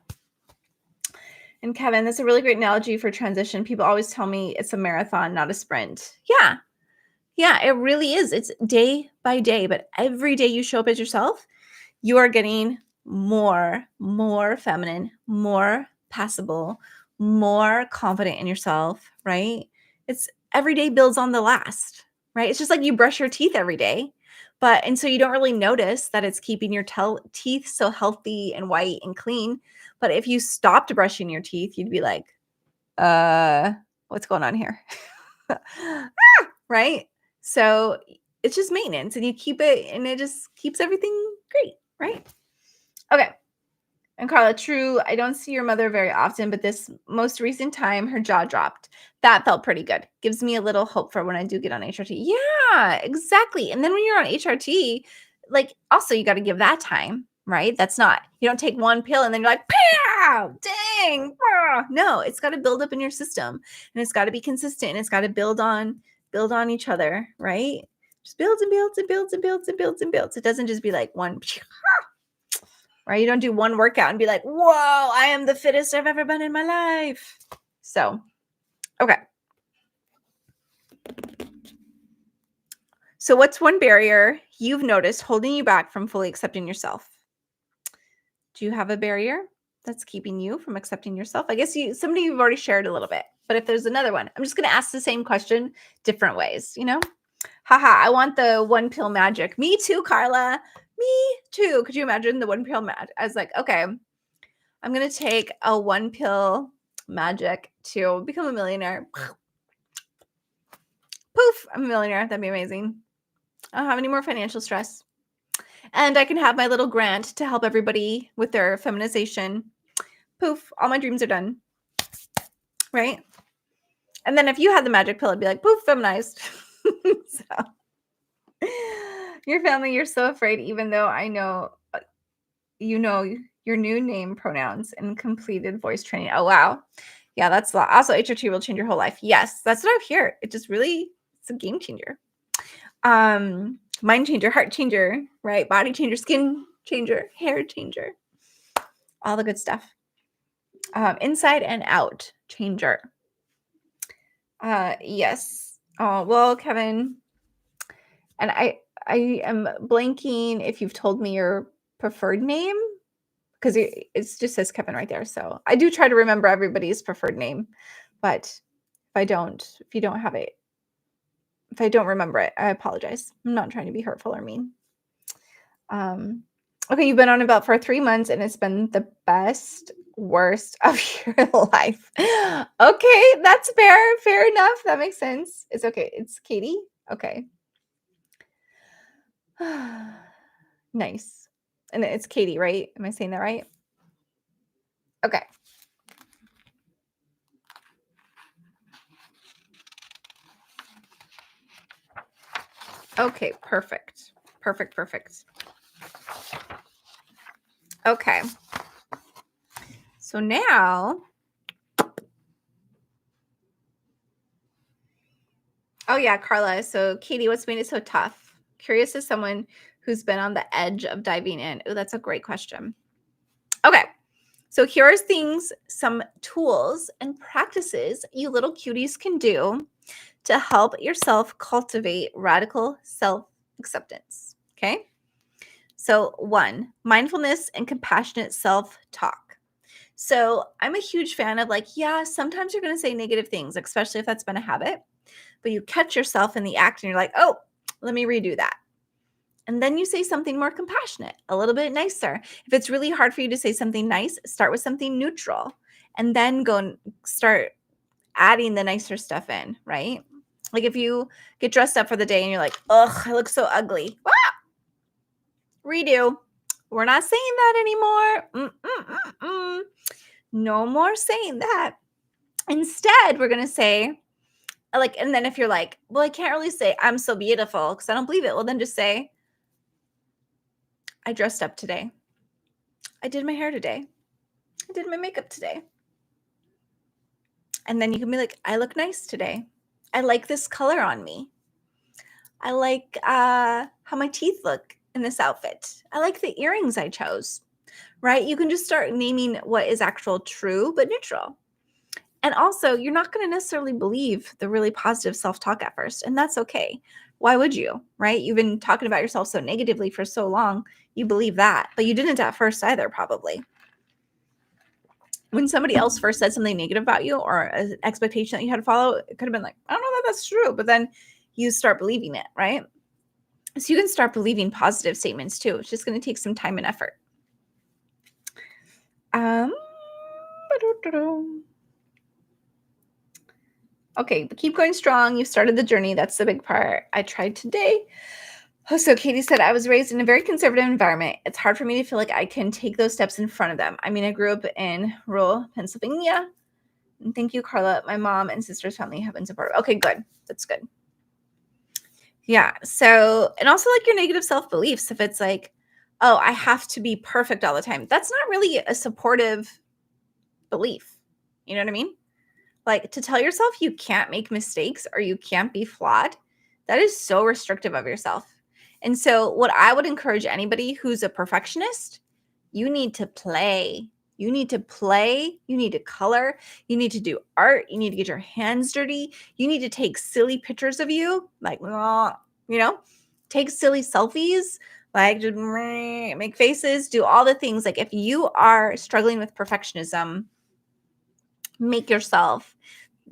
And Kevin, that's a really great analogy for transition. People always tell me it's a marathon, not a sprint. Yeah. Yeah, it really is. It's day by day, but every day you show up as yourself, you are getting more feminine, more passable, more confident in yourself, right? It's every day builds on the last, right? It's just like you brush your teeth every day, and so you don't really notice that it's keeping your teeth so healthy and white and clean. But if you stopped brushing your teeth, you'd be like, what's going on here? Right? So it's just maintenance and you keep it and it just keeps everything great, right? Okay. And Carla, true, I don't see your mother very often, but this most recent time her jaw dropped. That felt pretty good. Gives me a little hope for when I do get on HRT. Yeah, exactly. And then when you're on HRT, like also you got to give that time, right? That's not, you don't take one pill and then you're like, pow, dang. No, it's got to build up in your system and it's got to be consistent and it's got to build on each other, right? Just builds and builds and builds and builds and builds and builds. It doesn't just be like one, right? You don't do one workout and be like, whoa, I am the fittest I've ever been in my life. So, okay. So what's one barrier you've noticed holding you back from fully accepting yourself? Do you have a barrier that's keeping you from accepting yourself? I guess somebody you've already shared a little bit, but if there's another one, I'm just going to ask the same question different ways, you know? Haha, I want the one pill magic. Me too, Carla. Me too. Could you imagine the one pill magic? I was like, okay, I'm going to take a one pill magic to become a millionaire. Poof, I'm a millionaire. That'd be amazing. I don't have any more financial stress. And I can have my little grant to help everybody with their feminization. Poof, all my dreams are done. Right? And then if you had the magic pill, I'd be like, poof, feminized. So, your family, you're so afraid, even though I know, you know, your new name, pronouns, and completed voice training. Oh, wow. Yeah, that's a lot. Also, HRT will change your whole life. Yes, that's what I've heard. It just really, it's a game changer. Mind changer, heart changer, right? Body changer, skin changer, hair changer. All the good stuff. Inside and out changer. Yes. Oh, well, Kevin, and I am blanking if you've told me your preferred name because it just says Kevin right there. So I do try to remember everybody's preferred name, but if you don't have it, if I don't remember it, I apologize. I'm not trying to be hurtful or mean. Okay, you've been on about for 3 months and it's been the best. worst of your life. Okay, that's fair. Fair enough. That makes sense. It's okay. It's Katie. Okay. Nice. And it's Katie, right? Am I saying that right? Okay. Okay, perfect. Perfect, perfect. Okay. So now, oh yeah, Carla. So Katie, what's made it so tough? Curious as someone who's been on the edge of diving in. Oh, that's a great question. Okay. So here are things, some tools and practices you little cuties can do to help yourself cultivate radical self-acceptance. Okay. So 1, mindfulness and compassionate self-talk. So I'm a huge fan of like, yeah, sometimes you're going to say negative things, especially if that's been a habit, but you catch yourself in the act and you're like, oh, let me redo that. And then you say something more compassionate, a little bit nicer. If it's really hard for you to say something nice, start with something neutral and then go and start adding the nicer stuff in, right? Like if you get dressed up for the day and you're like, ugh, I look so ugly. Redo. We're not saying that anymore. No more saying that. Instead, we're going to say, like, and then if you're like, well, I can't really say I'm so beautiful because I don't believe it. Well, then just say, I dressed up today. I did my hair today. I did my makeup today. And then you can be like, I look nice today. I like this color on me. I like how my teeth look in this outfit. I like the earrings I chose, right? You can just start naming what is actual true but neutral. And also, you're not going to necessarily believe the really positive self-talk at first, and that's okay. Why would you, right? You've been talking about yourself so negatively for so long, you believe that, but you didn't at first either, probably. When somebody else first said something negative about you or an expectation that you had to follow, it could have been like, I don't know that that's true, but then you start believing it, right? So you can start believing positive statements too. It's just going to take some time and effort. Okay, but keep going strong. You started the journey. That's the big part. I tried today. Oh, so Katie said, I was raised in a very conservative environment. It's hard for me to feel like I can take those steps in front of them. I mean, I grew up in rural Pennsylvania. And thank you, Carla. My mom and sister's family have been supportive. Okay, good. That's good. Yeah. So, and also like your negative self-beliefs. If it's like, oh, I have to be perfect all the time. That's not really a supportive belief. You know what I mean? Like to tell yourself you can't make mistakes or you can't be flawed, that is so restrictive of yourself. And so, what I would encourage anybody who's a perfectionist, you need to play. You need to play. You need to color. You need to do art. You need to get your hands dirty. You need to take silly pictures of you, like, take silly selfies, like just make faces, do all the things. Like, if you are struggling with perfectionism, make yourself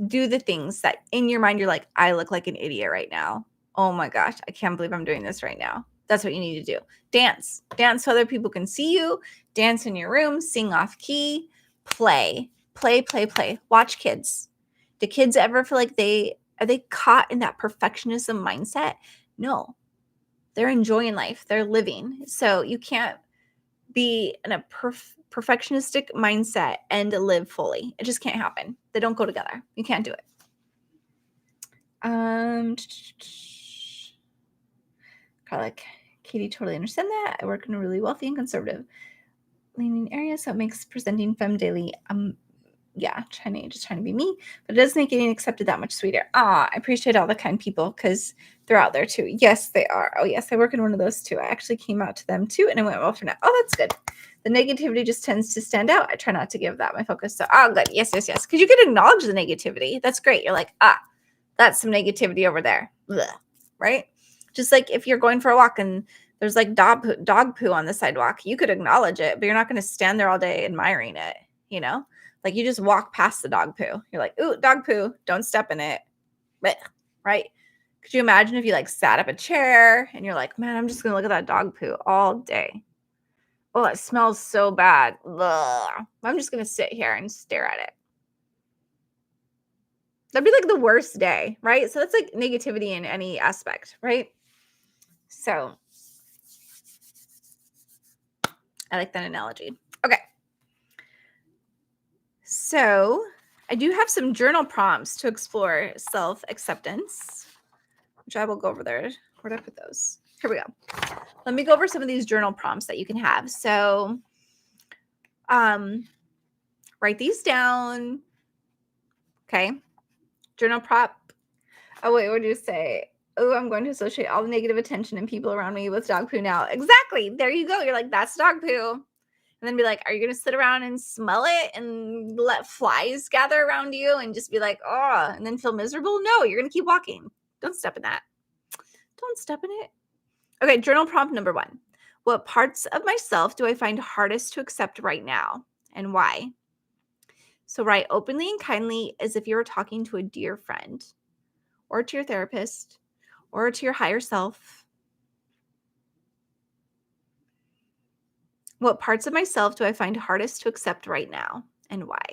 do the things that in your mind you're like, I look like an idiot right now. Oh my gosh, I can't believe I'm doing this right now. That's what you need to do. Dance so other people can see you. Dance in your room, sing off key, play. Watch kids. Do kids ever feel like are they caught in that perfectionism mindset? No, they're enjoying life. They're living. So you can't be in a perfectionistic mindset and live fully. It just can't happen. They don't go together. You can't do it. Like Katie, totally understand that. I work in a really wealthy and conservative leaning area, so it makes presenting femme daily just trying to be me, but it does make getting accepted that much sweeter. I appreciate all the kind people because they're out there too. Yes, they are. Oh yes, I work in one of those too. I actually came out to them too, and it went well for now. Oh, that's good. The negativity just tends to stand out. I try not to give that my focus. So, good. Yes. Because you can acknowledge the negativity. That's great. You're like, that's some negativity over there. Blech. Right? Just like if you're going for a walk and there's like dog poo on the sidewalk, you could acknowledge it, but you're not going to stand there all day admiring it, Like you just walk past the dog poo. You're like, ooh, dog poo, don't step in it. Blech. Right? Could you imagine if you like sat up a chair and you're like, man, I'm just going to look at that dog poo all day? Oh, it smells so bad. Ugh. I'm just going to sit here and stare at it. That'd be like the worst day, right? So that's like negativity in any aspect, right? So I like that analogy. Okay. So I do have some journal prompts to explore self-acceptance, which I will go over there. Where did I put those? Here we go. Let me go over some of these journal prompts that you can have. So write these down. Okay. Journal prompt. Oh, wait, what did you say? Oh, I'm going to associate all the negative attention and people around me with dog poo now. Exactly. There you go. You're like, that's dog poo. And then be like, are you going to sit around and smell it and let flies gather around you and just be like, oh, and then feel miserable? No, you're going to keep walking. Don't step in that. Don't step in it. Okay, journal prompt number 1. What parts of myself do I find hardest to accept right now and why? So write openly and kindly as if you were talking to a dear friend or to your therapist or to your higher self. What parts of myself do I find hardest to accept right now and why?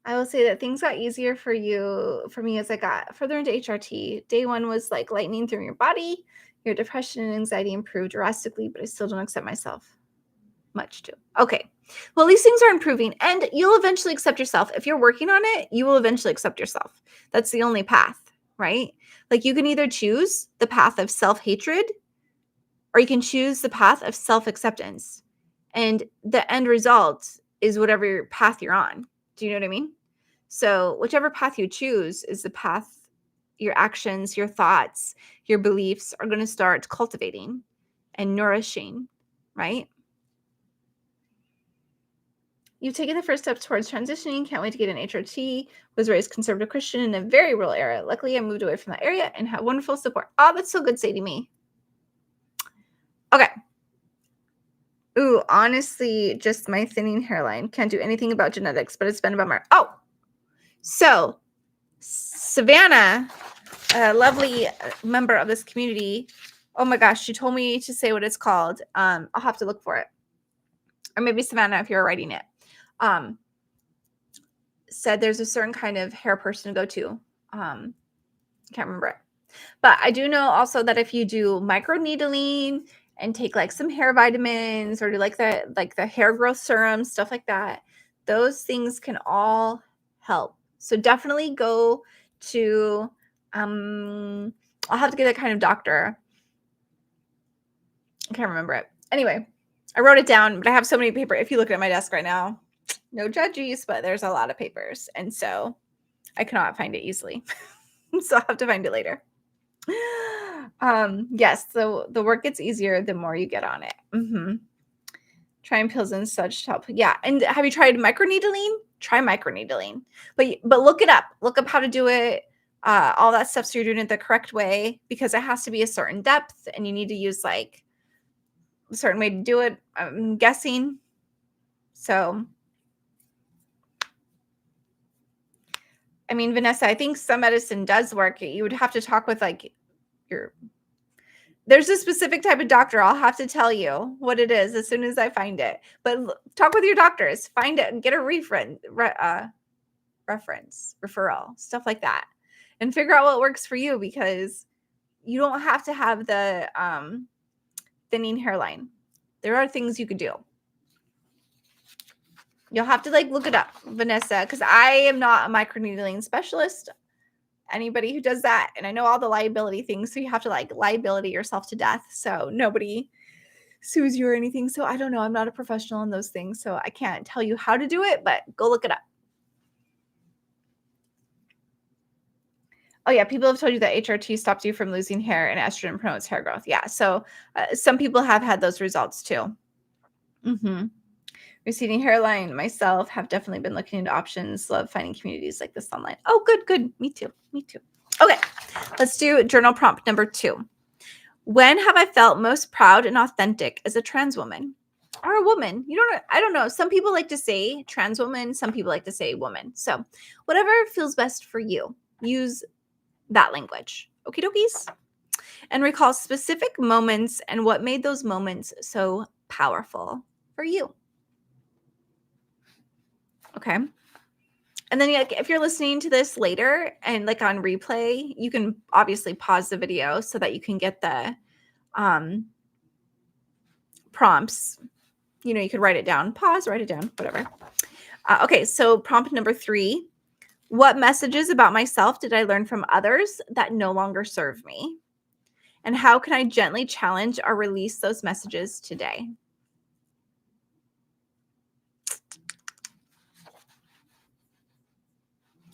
I will say that things got easier for me as I got further into HRT. Day 1 was like lightning through your body. Your depression and anxiety improved drastically, but I still don't accept myself much too. Okay. Well, these things are improving and you'll eventually accept yourself. If you're working on it, you will eventually accept yourself. That's the only path, right? Like you can either choose the path of self-hatred or you can choose the path of self-acceptance. And the end result is whatever path you're on. Do you know what I mean? So whichever path you choose is the path your actions, your thoughts, your beliefs are going to start cultivating and nourishing, right? You've taken the first steps towards transitioning. Can't wait to get an HRT. Was raised conservative Christian in a very rural area. Luckily, I moved away from that area and have wonderful support. Oh, that's so good, Sadie me. Okay. Ooh, honestly, just my thinning hairline. Can't do anything about genetics, but it's been a bummer. Oh, so Savannah, a lovely member of this community. Oh my gosh, she told me to say what it's called. I'll have to look for it. Or maybe Savannah, if you're writing it. Said there's a certain kind of hair person to go to. Can't remember it. But I do know also that if you do microneedling and take like some hair vitamins or do like the hair growth serum, stuff like that, those things can all help. So definitely go to I'll have to get that kind of doctor. I can't remember it. Anyway, I wrote it down, but I have so many papers. If you look at my desk right now, no judges, but there's a lot of papers. And so I cannot find it easily. So I'll have to find it later. Yes, so the work gets easier the more you get on it. Trying pills and such to help. Yeah, and have you tried microneedling? Try microneedling, but look it up. Look up how to do it. All that stuff, so you're doing it the correct way because it has to be a certain depth, and you need to use like a certain way to do it. I'm guessing. So, I mean, Vanessa, I think some medicine does work. You would have to talk with like there's a specific type of doctor. I'll have to tell you what it is as soon as I find it. But talk with your doctors. Find it and get a referral, stuff like that. And figure out what works for you because you don't have to have the thinning hairline. There are things you could do. You'll have to like look it up, Vanessa, because I am not a microneedling specialist. Anybody who does that, and I know all the liability things, so you have to like liability yourself to death so nobody sues you or anything. So I don't know, I'm not a professional in those things, so I can't tell you how to do it, but go look it up. Oh yeah, people have told you that HRT stops you from losing hair and estrogen promotes hair growth. Yeah, so some people have had those results too. Receding hairline, myself, have definitely been looking into options. Love finding communities like this online. Oh, good. Me too. Okay, let's do journal prompt number 2. When have I felt most proud and authentic as a trans woman or a woman? I don't know. Some people like to say trans woman. Some people like to say woman. So whatever feels best for you, use that language. Okie dokies. And recall specific moments and what made those moments so powerful for you. Okay. And then like, if you're listening to this later and like on replay, you can obviously pause the video so that you can get the prompts. You know, you could write it down, pause, write it down, whatever. Okay, so prompt number 3. What messages about myself did I learn from others that no longer serve me? And how can I gently challenge or release those messages today?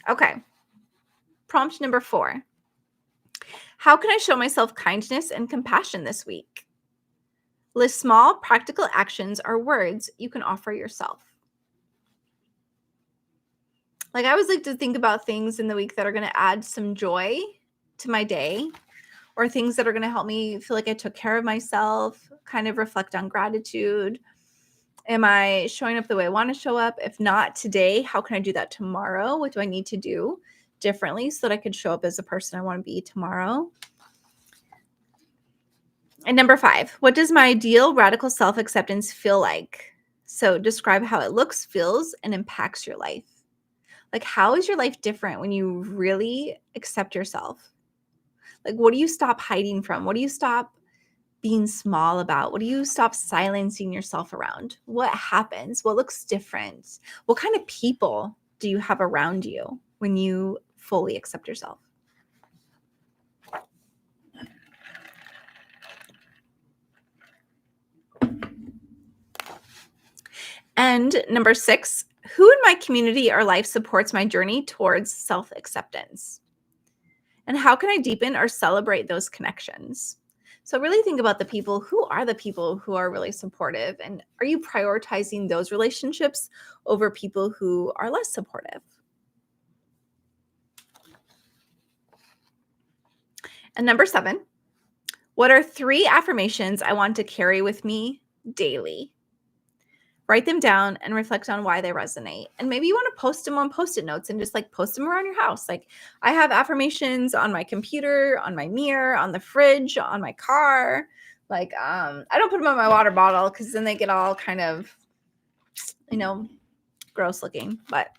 Okay. Prompt number 4. How can I show myself kindness and compassion this week? List small, practical actions or words you can offer yourself. Like, I always like to think about things in the week that are going to add some joy to my day, or things that are going to help me feel like I took care of myself, kind of reflect on gratitude. Am I showing up the way I want to show up? If not today, how can I do that tomorrow? What do I need to do differently so that I could show up as the person I want to be tomorrow? And number 5, what does my ideal radical self-acceptance feel like? So describe how it looks, feels, and impacts your life. Like, how is your life different when you really accept yourself? Like, what do you stop hiding from? What do you stop being small about? What do you stop silencing yourself around? What happens? What looks different? What kind of people do you have around you when you fully accept yourself? And number 6, who in my community or life supports my journey towards self-acceptance? And how can I deepen or celebrate those connections? So really think about the people. Who are the people who are really supportive? And are you prioritizing those relationships over people who are less supportive? And number 7, what are 3 affirmations I want to carry with me daily? Write them down and reflect on why they resonate. And maybe you want to post them on Post-it notes and just like post them around your house. Like, I have affirmations on my computer, on my mirror, on the fridge, on my car. Like, I don't put them on my water bottle because then they get all kind of, gross looking. But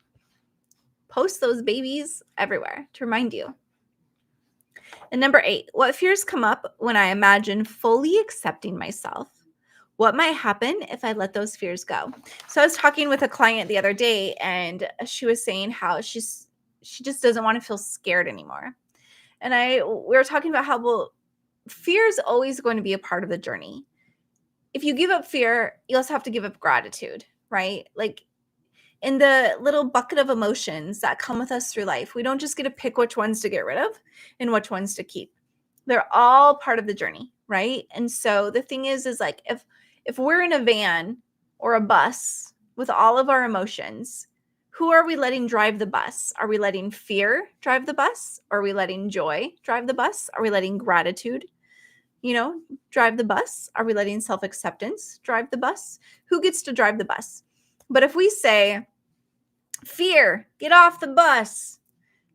post those babies everywhere to remind you. And number 8, what fears come up when I imagine fully accepting myself? What might happen if I let those fears go? So I was talking with a client the other day, and she was saying how she just doesn't want to feel scared anymore. And we were talking about how, fear is always going to be a part of the journey. If you give up fear, you also have to give up gratitude, right? Like, in the little bucket of emotions that come with us through life, we don't just get to pick which ones to get rid of and which ones to keep. They're all part of the journey, right? And so the thing is like, if we're in a van or a bus with all of our emotions, who are we letting drive the bus? Are we letting fear drive the bus? Are we letting joy drive the bus? Are we letting gratitude, drive the bus? Are we letting self-acceptance drive the bus? Who gets to drive the bus? But if we say, fear, get off the bus,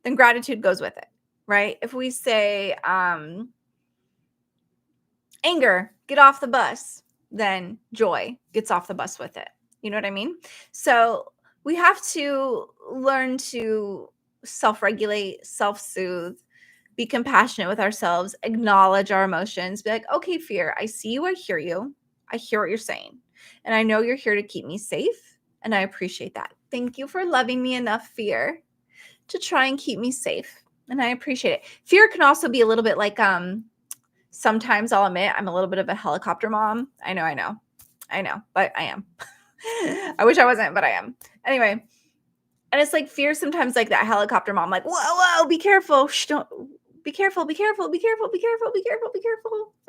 then gratitude goes with it, right? If we say, anger, get off the bus, then joy gets off the bus with it. You know what I mean? So we have to learn to self-regulate, self-soothe, be compassionate with ourselves, acknowledge our emotions, be like, okay, fear, I see you, I hear you. I hear what you're saying. And I know you're here to keep me safe. And I appreciate that. Thank you for loving me enough, fear, to try and keep me safe. And I appreciate it. Fear can also be a little bit like, sometimes I'll admit I'm a little bit of a helicopter mom. I know, but I am. I wish I wasn't, but I am. Anyway, and it's like fear sometimes like that helicopter mom, like, whoa, be careful. Shh, don't be careful,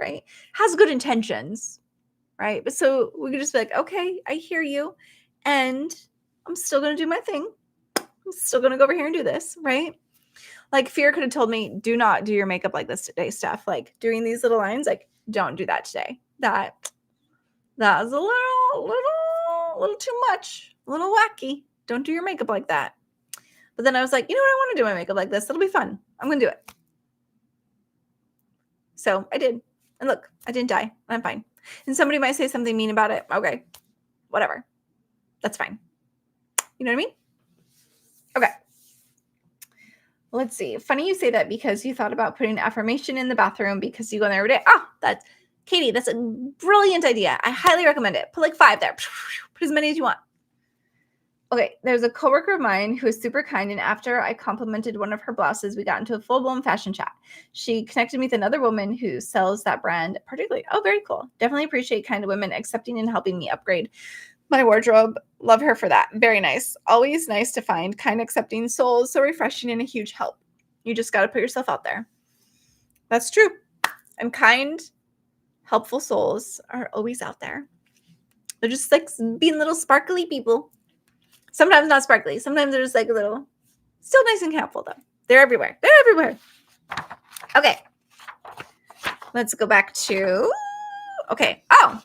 right? Has good intentions, right? But so we could just be like, okay, I hear you. And I'm still going to do my thing. I'm still going to go over here and do this, right? Like, fear could have told me, do not do your makeup like this today, Steph. Like, doing these little lines, like, don't do that today. That was a little too much, a little wacky. Don't do your makeup like that. But then I was like, you know what? I want to do my makeup like this. It'll be fun. I'm going to do it. So I did. And look, I didn't die. I'm fine. And somebody might say something mean about it. Okay, whatever. That's fine. You know what I mean? Okay. Let's see. Funny you say that because you thought about putting an affirmation in the bathroom because you go in there every day. Oh, that's Katie. That's a brilliant idea. I highly recommend it. Put like 5 there. Put as many as you want. Okay, there's a coworker of mine who is super kind, and after I complimented one of her blouses, we got into a full-blown fashion chat. She connected me with another woman who sells that brand particularly. Oh, very cool. Definitely appreciate kind women accepting and helping me upgrade my wardrobe. Love her for that. Very nice. Always nice to find kind, accepting souls. So refreshing and a huge help. You just got to put yourself out there. That's true. And kind, helpful souls are always out there. They're just like being little sparkly people. Sometimes not sparkly. Sometimes they're just like a little, still nice and helpful though. They're everywhere. They're everywhere. Okay. Let's go back to, okay. Oh,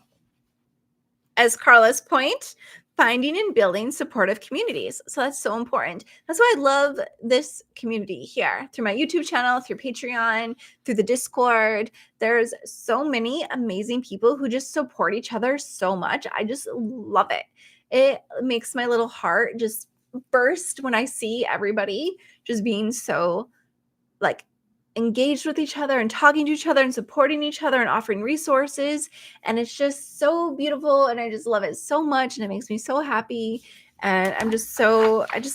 as Carla's point, finding and building supportive communities. So that's so important. That's why I love this community here through my YouTube channel, through Patreon, through the Discord. There's so many amazing people who just support each other so much. I just love it. It makes my little heart just burst when I see everybody just being so like engaged with each other and talking to each other and supporting each other and offering resources. And it's just so beautiful. And I just love it so much. And it makes me so happy. And I just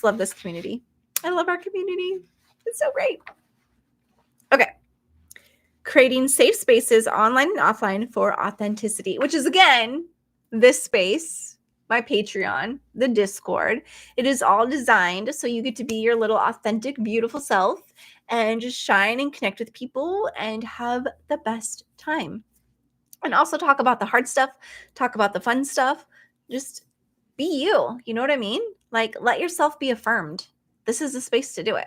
love this community. I love our community. It's so great. Okay. Creating safe spaces online and offline for authenticity, which is again, this space, my Patreon, the Discord. It is all designed so you get to be your little authentic, beautiful self and just shine and connect with people and have the best time. And also talk about the hard stuff, talk about the fun stuff. Just be you. You know what I mean? Like, let yourself be affirmed. This is the space to do it.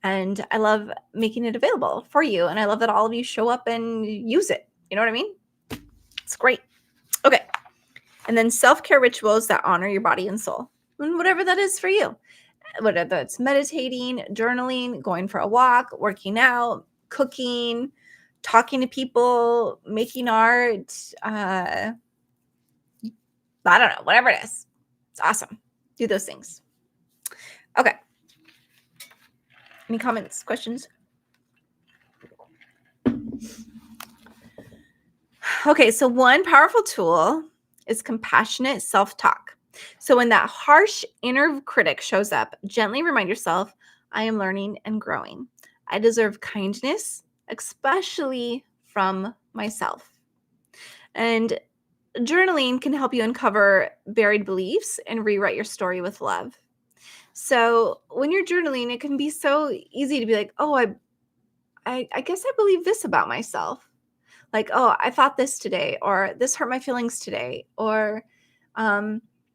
And I love making it available for you. And I love that all of you show up and use it. You know what I mean? It's great. Okay. And then self-care rituals that honor your body and soul. And whatever that is for you. Whether that's meditating, journaling, going for a walk, working out, cooking, talking to people, making art. I don't know, whatever it is. It's awesome. Do those things. Okay. Any comments, questions? Okay, so one powerful tool is compassionate self-talk. So when that harsh inner critic shows up, gently remind yourself, I am learning and growing. I deserve kindness, especially from myself. And journaling can help you uncover buried beliefs and rewrite your story with love. So when you're journaling, it can be so easy to be like, oh, I guess I believe this about myself. Like, oh, I thought this today, or this hurt my feelings today, or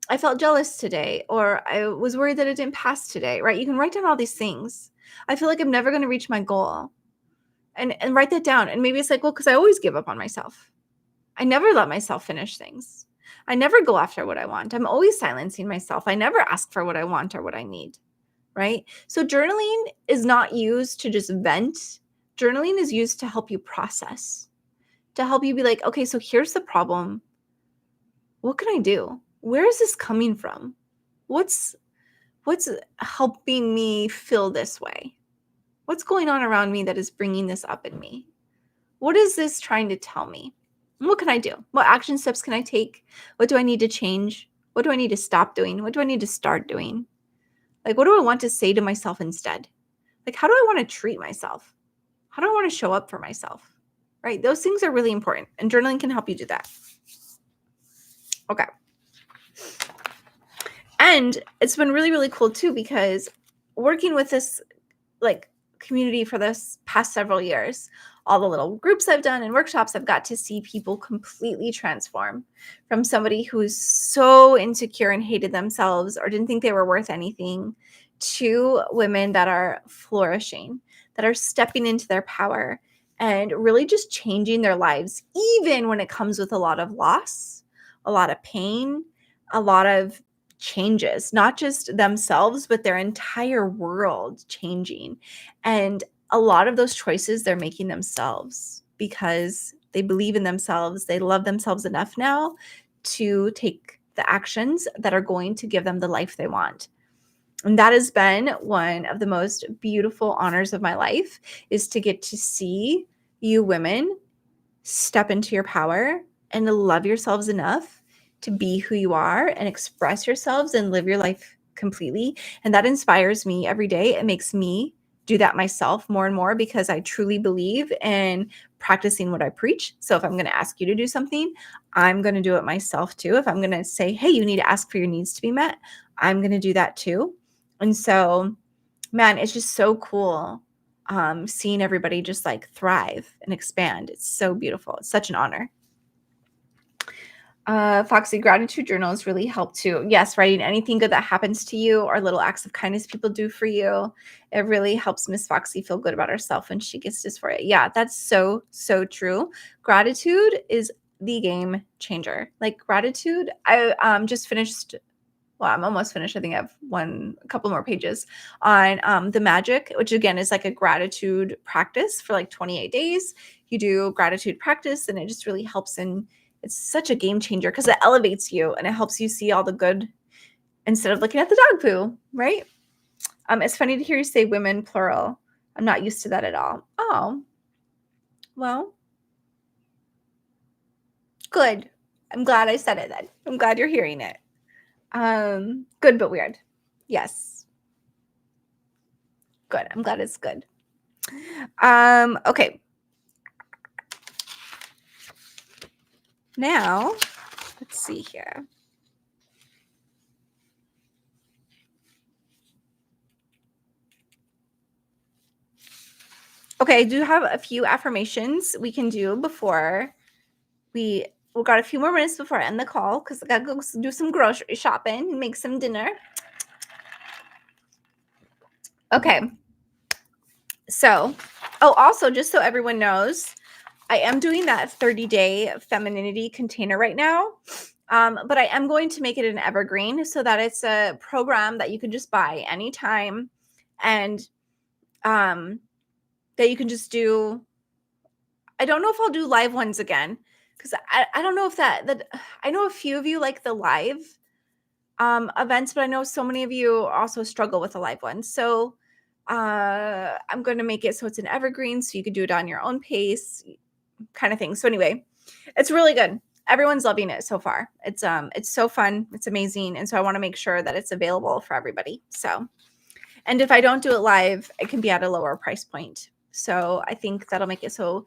I felt jealous today, or I was worried that it didn't pass today, right? You can write down all these things. I feel like I'm never going to reach my goal, and write that down. And maybe it's like, well, because I always give up on myself. I never let myself finish things. I never go after what I want. I'm always silencing myself. I never ask for what I want or what I need, right? So journaling is not used to just vent. Journaling is used to help you process, to help you be like, okay, so here's the problem. What can I do? Where is this coming from? What's helping me feel this way? What's going on around me that is bringing this up in me? What is this trying to tell me? What can I do? What action steps can I take? What do I need to change? What do I need to stop doing? What do I need to start doing? Like, what do I want to say to myself instead? Like, how do I want to treat myself? How do I want to show up for myself? Right? Those things are really important, and journaling can help you do that. Okay. And it's been really, really cool too, because working with this like community for this past several years, all the little groups I've done and workshops, I've got to see people completely transform from somebody who's so insecure and hated themselves or didn't think they were worth anything to women that are flourishing, that are stepping into their power and really just changing their lives, even when it comes with a lot of loss, a lot of pain, a lot of changes, not just themselves, but their entire world changing. And a lot of those choices they're making themselves because they believe in themselves. They love themselves enough now to take the actions that are going to give them the life they want. And that has been one of the most beautiful honors of my life, is to get to see you women step into your power and to love yourselves enough to be who you are and express yourselves and live your life completely. And that inspires me every day. It makes me do that myself more and more, because I truly believe in practicing what I preach. So if I'm going to ask you to do something, I'm going to do it myself too. If I'm going to say, hey, you need to ask for your needs to be met, I'm going to do that too. And so, man, it's just so cool seeing everybody just like thrive and expand. It's so beautiful. It's such an honor. Foxy, gratitude journals really help too. Yes, writing anything good that happens to you or little acts of kindness people do for you. It really helps Miss Foxy feel good about herself when she gets dysphoria. Yeah, that's so, so true. Gratitude is the game changer. Like gratitude, I just finished, well, I'm almost finished. I think I have a couple more pages on the magic, which again is like a gratitude practice for like 28 days. You do gratitude practice and it just really helps, and it's such a game changer because it elevates you and it helps you see all the good instead of looking at the dog poo, right? It's funny to hear you say women plural. I'm not used to that at all. Oh, well, good. I'm glad I said it then. I'm glad you're hearing it. Good but weird. Yes. Good. I'm glad it's good. Okay. Now, let's see here. Okay, I do have a few affirmations we can do before we've got a few more minutes before I end the call, because I gotta go do some grocery shopping and make some dinner. Okay. So, also, just so everyone knows, I am doing that 30-day femininity container right now. But I am going to make it an evergreen so that it's a program that you can just buy anytime, and that you can just do. I don't know if I'll do live ones again, because I don't know if that I know a few of you like the live events, but I know so many of you also struggle with the live ones. So I'm going to make it so it's an evergreen, so you can do it on your own pace, kind of thing. So anyway, it's really good. Everyone's loving it so far. It's so fun. It's amazing. And so I want to make sure that it's available for everybody. So, and if I don't do it live, it can be at a lower price point. So I think that'll make it so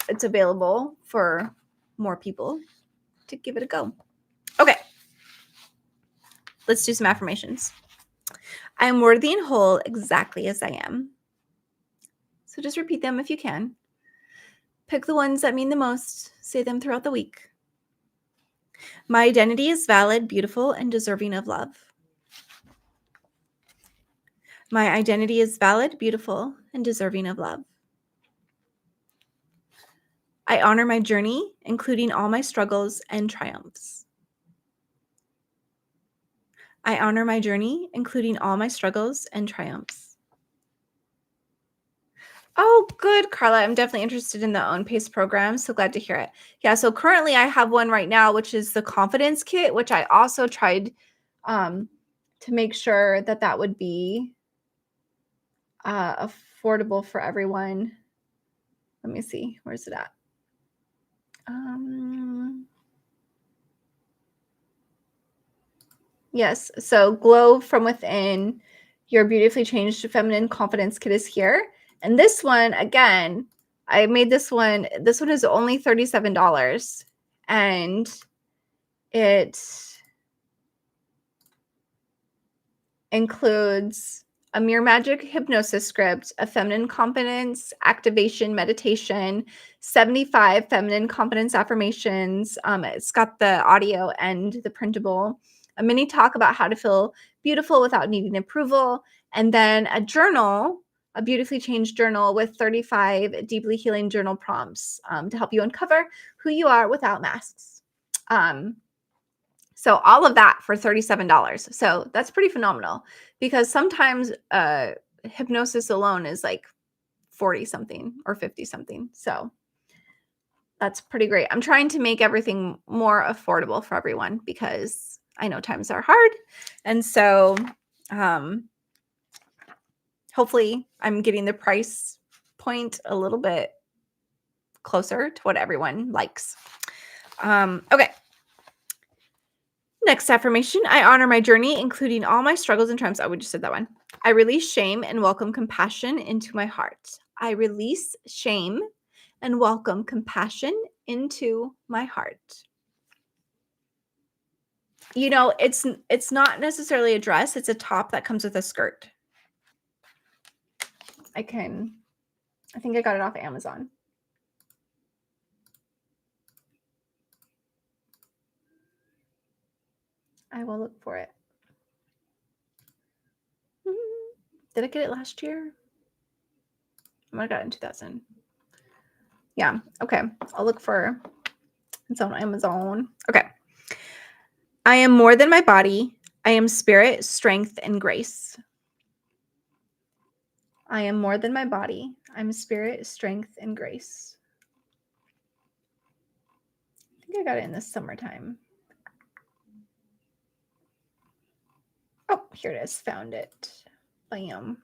it's available for more people to give it a go. Okay. Let's do some affirmations. I am worthy and whole exactly as I am. So just repeat them if you can. Pick the ones that mean the most. Say them throughout the week. My identity is valid, beautiful, and deserving of love. My identity is valid, beautiful, and deserving of love. I honor my journey, including all my struggles and triumphs. I honor my journey, including all my struggles and triumphs. Oh, good, Carla. I'm definitely interested in the Own Pace program. So glad to hear it. Yeah, so currently I have one right now, which is the Confidence Kit, which I also tried to make sure that that would be affordable for everyone. Let me see. Where's it at? Yes. So Glow from Within, your beautifully changed feminine confidence kit is here. And this one, again, I made this one. This one is only $37. And it includes a Mirror Magic hypnosis script, a feminine confidence activation meditation, 75 feminine confidence affirmations. It's got the audio and the printable, a mini talk about how to feel beautiful without needing approval, and then a journal, a beautifully changed journal with 35 deeply healing journal prompts to help you uncover who you are without masks. So all of that for $37. So that's pretty phenomenal, because sometimes hypnosis alone is like 40 something or 50 something. So That's pretty great. I'm trying to make everything more affordable for everyone because I know times are hard. And so um, hopefully I'm getting the price point a little bit closer to what everyone likes. Okay. Next affirmation. I honor my journey, including all my struggles and triumphs. Oh, we just said that one. I release shame and welcome compassion into my heart. I release shame and welcome compassion into my heart. You know, it's not necessarily a dress, it's a top that comes with a skirt. I think I got it off Amazon. I will look for it. Did I get it last year? I might have got it in 2000. Yeah, okay. I'll look for it's on Amazon. Okay. I am more than my body. I am spirit, strength, and grace. I am more than my body. I'm spirit, strength, and grace. I think I got it in the summertime. Oh, here it is. Found it. Bam.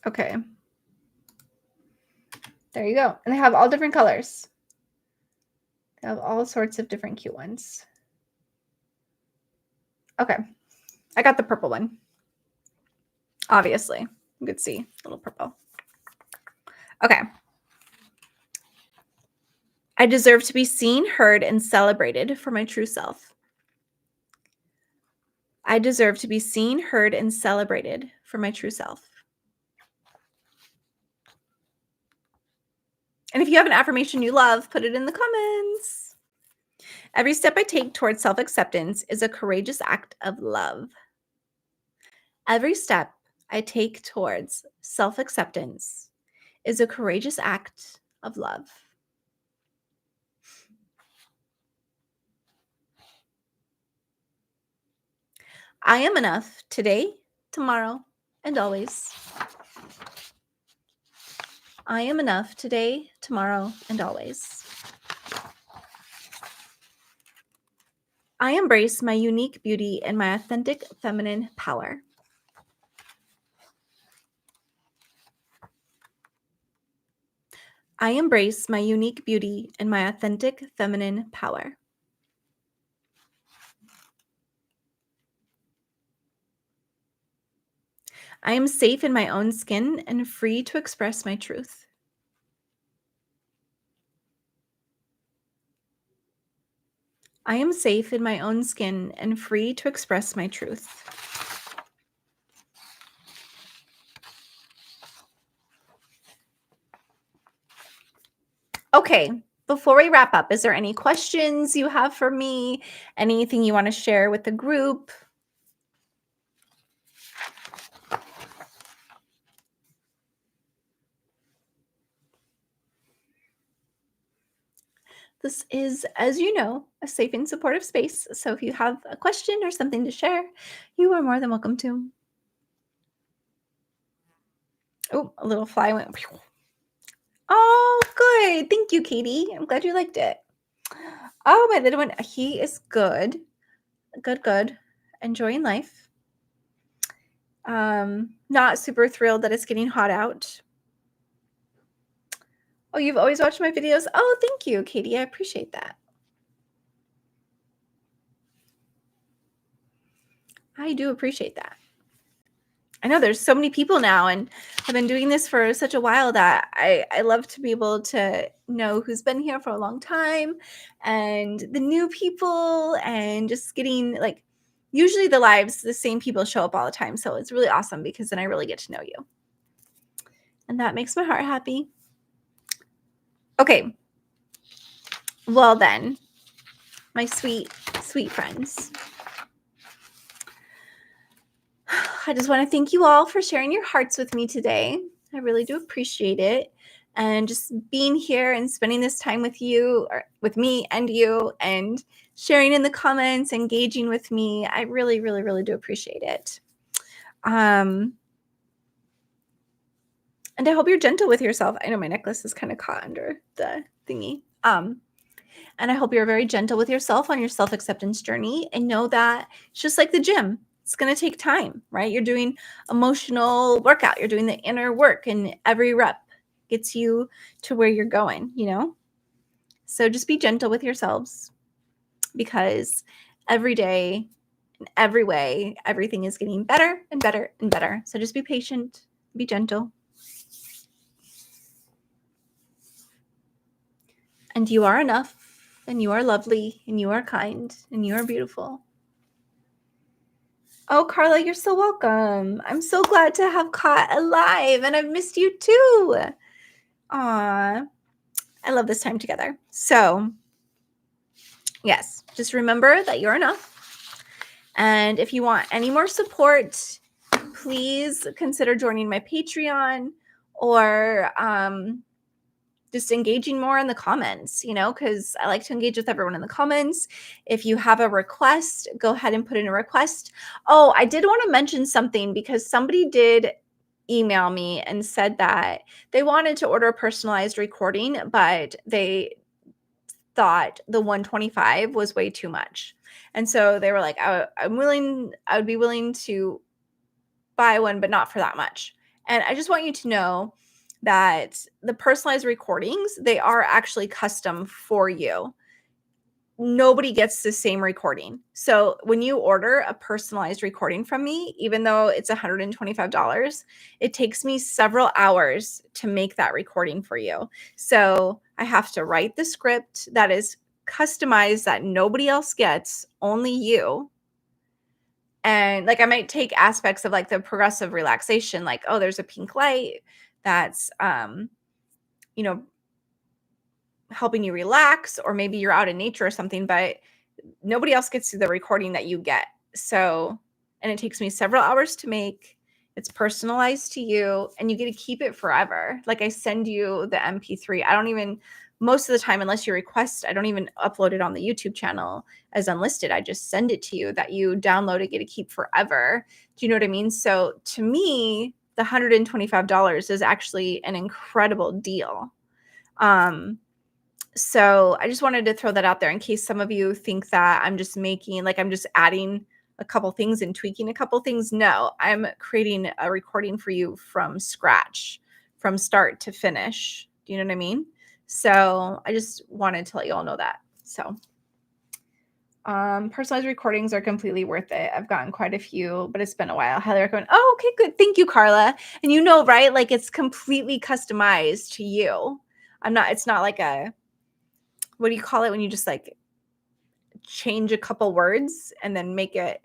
Okay. There you go. And they have all different colors. They have all sorts of different cute ones. Okay. I got the purple one. Obviously. You could see a little purple. Okay. I deserve to be seen, heard, and celebrated for my true self. I deserve to be seen, heard, and celebrated for my true self. And if you have an affirmation you love, put it in the comments. Every step I take towards self-acceptance is a courageous act of love. Every step I take towards self-acceptance is a courageous act of love. I am enough today, tomorrow, and always. I am enough today, tomorrow, and always. I embrace my unique beauty and my authentic feminine power. I embrace my unique beauty and my authentic feminine power. I am safe in my own skin and free to express my truth. I am safe in my own skin and free to express my truth. Okay, before we wrap up, is there any questions you have for me? Anything you want to share with the group? This is, as you know, a safe and supportive space. So if you have a question or something to share, you are more than welcome to. Oh, a little fly went. Oh, good. Thank you, Katie. I'm glad you liked it. Oh, my little one. He is good. Good. Enjoying life. Not super thrilled that it's getting hot out. Oh, you've always watched my videos? Oh, thank you, Katie. I appreciate that. I do appreciate that. I know there's so many people now, and I've been doing this for such a while that I love to be able to know who's been here for a long time and the new people, and just getting like, usually the same people show up all the time. So it's really awesome because then I really get to know you. And that makes my heart happy. Okay. Well then, my sweet, sweet friends. I just want to thank you all for sharing your hearts with me today. I really do appreciate it. And just being here and spending this time with you, or with me and you, and sharing in the comments, engaging with me. I really, really, really do appreciate it. And I hope you're gentle with yourself. I know my necklace is kind of caught under the thingy. And I hope you're very gentle with yourself on your self-acceptance journey, and know that it's just like the gym. It's going to take time, right? You're doing emotional workout. You're doing the inner work, and every rep gets you to where you're going, you know? So just be gentle with yourselves, because every day, in every way, everything is getting better and better and better. So just be patient, be gentle. And you are enough, and you are lovely, and you are kind, and you are beautiful. Oh, Carla, you're so welcome. I'm so glad to have caught alive, and I've missed you too. Aw, I love this time together. So, yes, just remember that you're enough. And if you want any more support, please consider joining my Patreon, or just engaging more in the comments, you know, because I like to engage with everyone in the comments. If you have a request, go ahead and put in a request. Oh, I did want to mention something, because somebody did email me and said that they wanted to order a personalized recording, but they thought the 125 was way too much. And so they were like, I would be willing to buy one, but not for that much. And I just want you to know that the personalized recordings, they are actually custom for you. Nobody gets the same recording. So when you order a personalized recording from me, even though it's $125, it takes me several hours to make that recording for you. So I have to write the script that is customized, that nobody else gets, only you. And like, I might take aspects of like the progressive relaxation, like, oh, there's a pink light that's you know, helping you relax, or maybe you're out in nature or something, but nobody else gets to the recording that you get. So, and it takes me several hours to make. It's personalized to you, and you get to keep it forever. Like, I send you the MP3. I don't even, most of the time, unless you request, I don't even upload it on the YouTube channel as unlisted. I just send it to you, that you download it, get to keep forever. Do you know what I mean? So to me, the $125 is actually an incredible deal. So I just wanted to throw that out there, in case some of you think that I'm just adding a couple things and tweaking a couple things. No, I'm creating a recording for you from scratch, from start to finish. Do you know what I mean? So I just wanted to let you all know that. So personalized recordings are completely worth it. I've gotten quite a few, but it's been a while. Highly recommend. Oh, okay, good. Thank you, Carla. And you know, right? Like, it's completely customized to you. It's not like a, what do you call it when you just like change a couple words and then make it,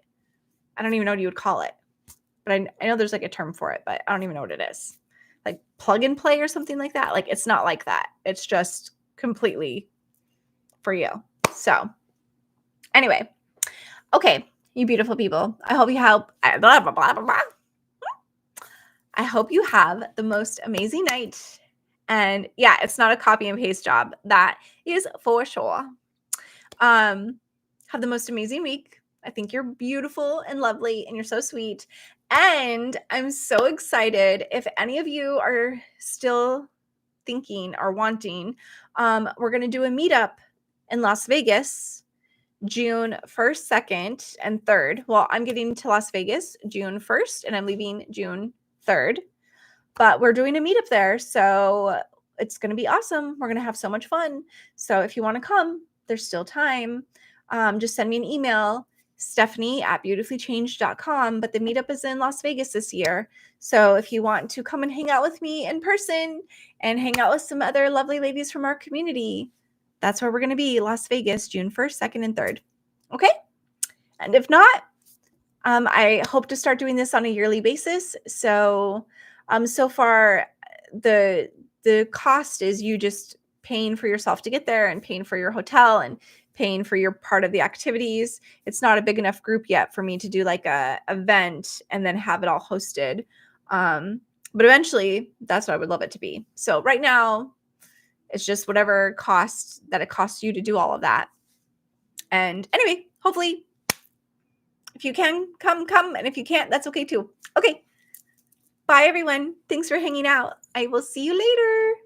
I don't even know what you would call it, but I know there's like a term for it, but I don't even know what it is. Like plug and play or something like that. Like, it's not like that. It's just completely for you. So anyway, okay, you beautiful people. I hope you help. Blah, blah, blah, blah, blah. I hope you have the most amazing night. And yeah, it's not a copy and paste job. That is for sure. Have the most amazing week. I think you're beautiful and lovely, and you're so sweet. And I'm so excited. If any of you are still thinking or wanting, we're going to do a meetup in Las Vegas, June 1st, 2nd, and 3rd. Well, I'm getting to Las Vegas June 1st, and I'm leaving June 3rd. But we're doing a meetup there, so it's going to be awesome. We're going to have so much fun. So if you want to come, there's still time. Just send me an email, stephanie@beautifullychanged.com. But the meetup is in Las Vegas this year. So if you want to come and hang out with me in person and hang out with some other lovely ladies from our community, that's where we're going to be, Las Vegas, June 1st, 2nd, and 3rd. Okay? And if not, I hope to start doing this on a yearly basis. So so far, the cost is you just paying for yourself to get there, and paying for your hotel, and paying for your part of the activities. It's not a big enough group yet for me to do like a event and then have it all hosted. But eventually, that's what I would love it to be. So right now, it's just whatever cost that it costs you to do all of that. And anyway, hopefully, if you can, come. And if you can't, that's okay too. Okay. Bye, everyone. Thanks for hanging out. I will see you later.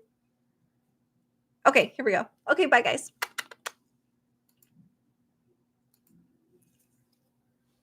Okay, here we go. Okay, bye, guys.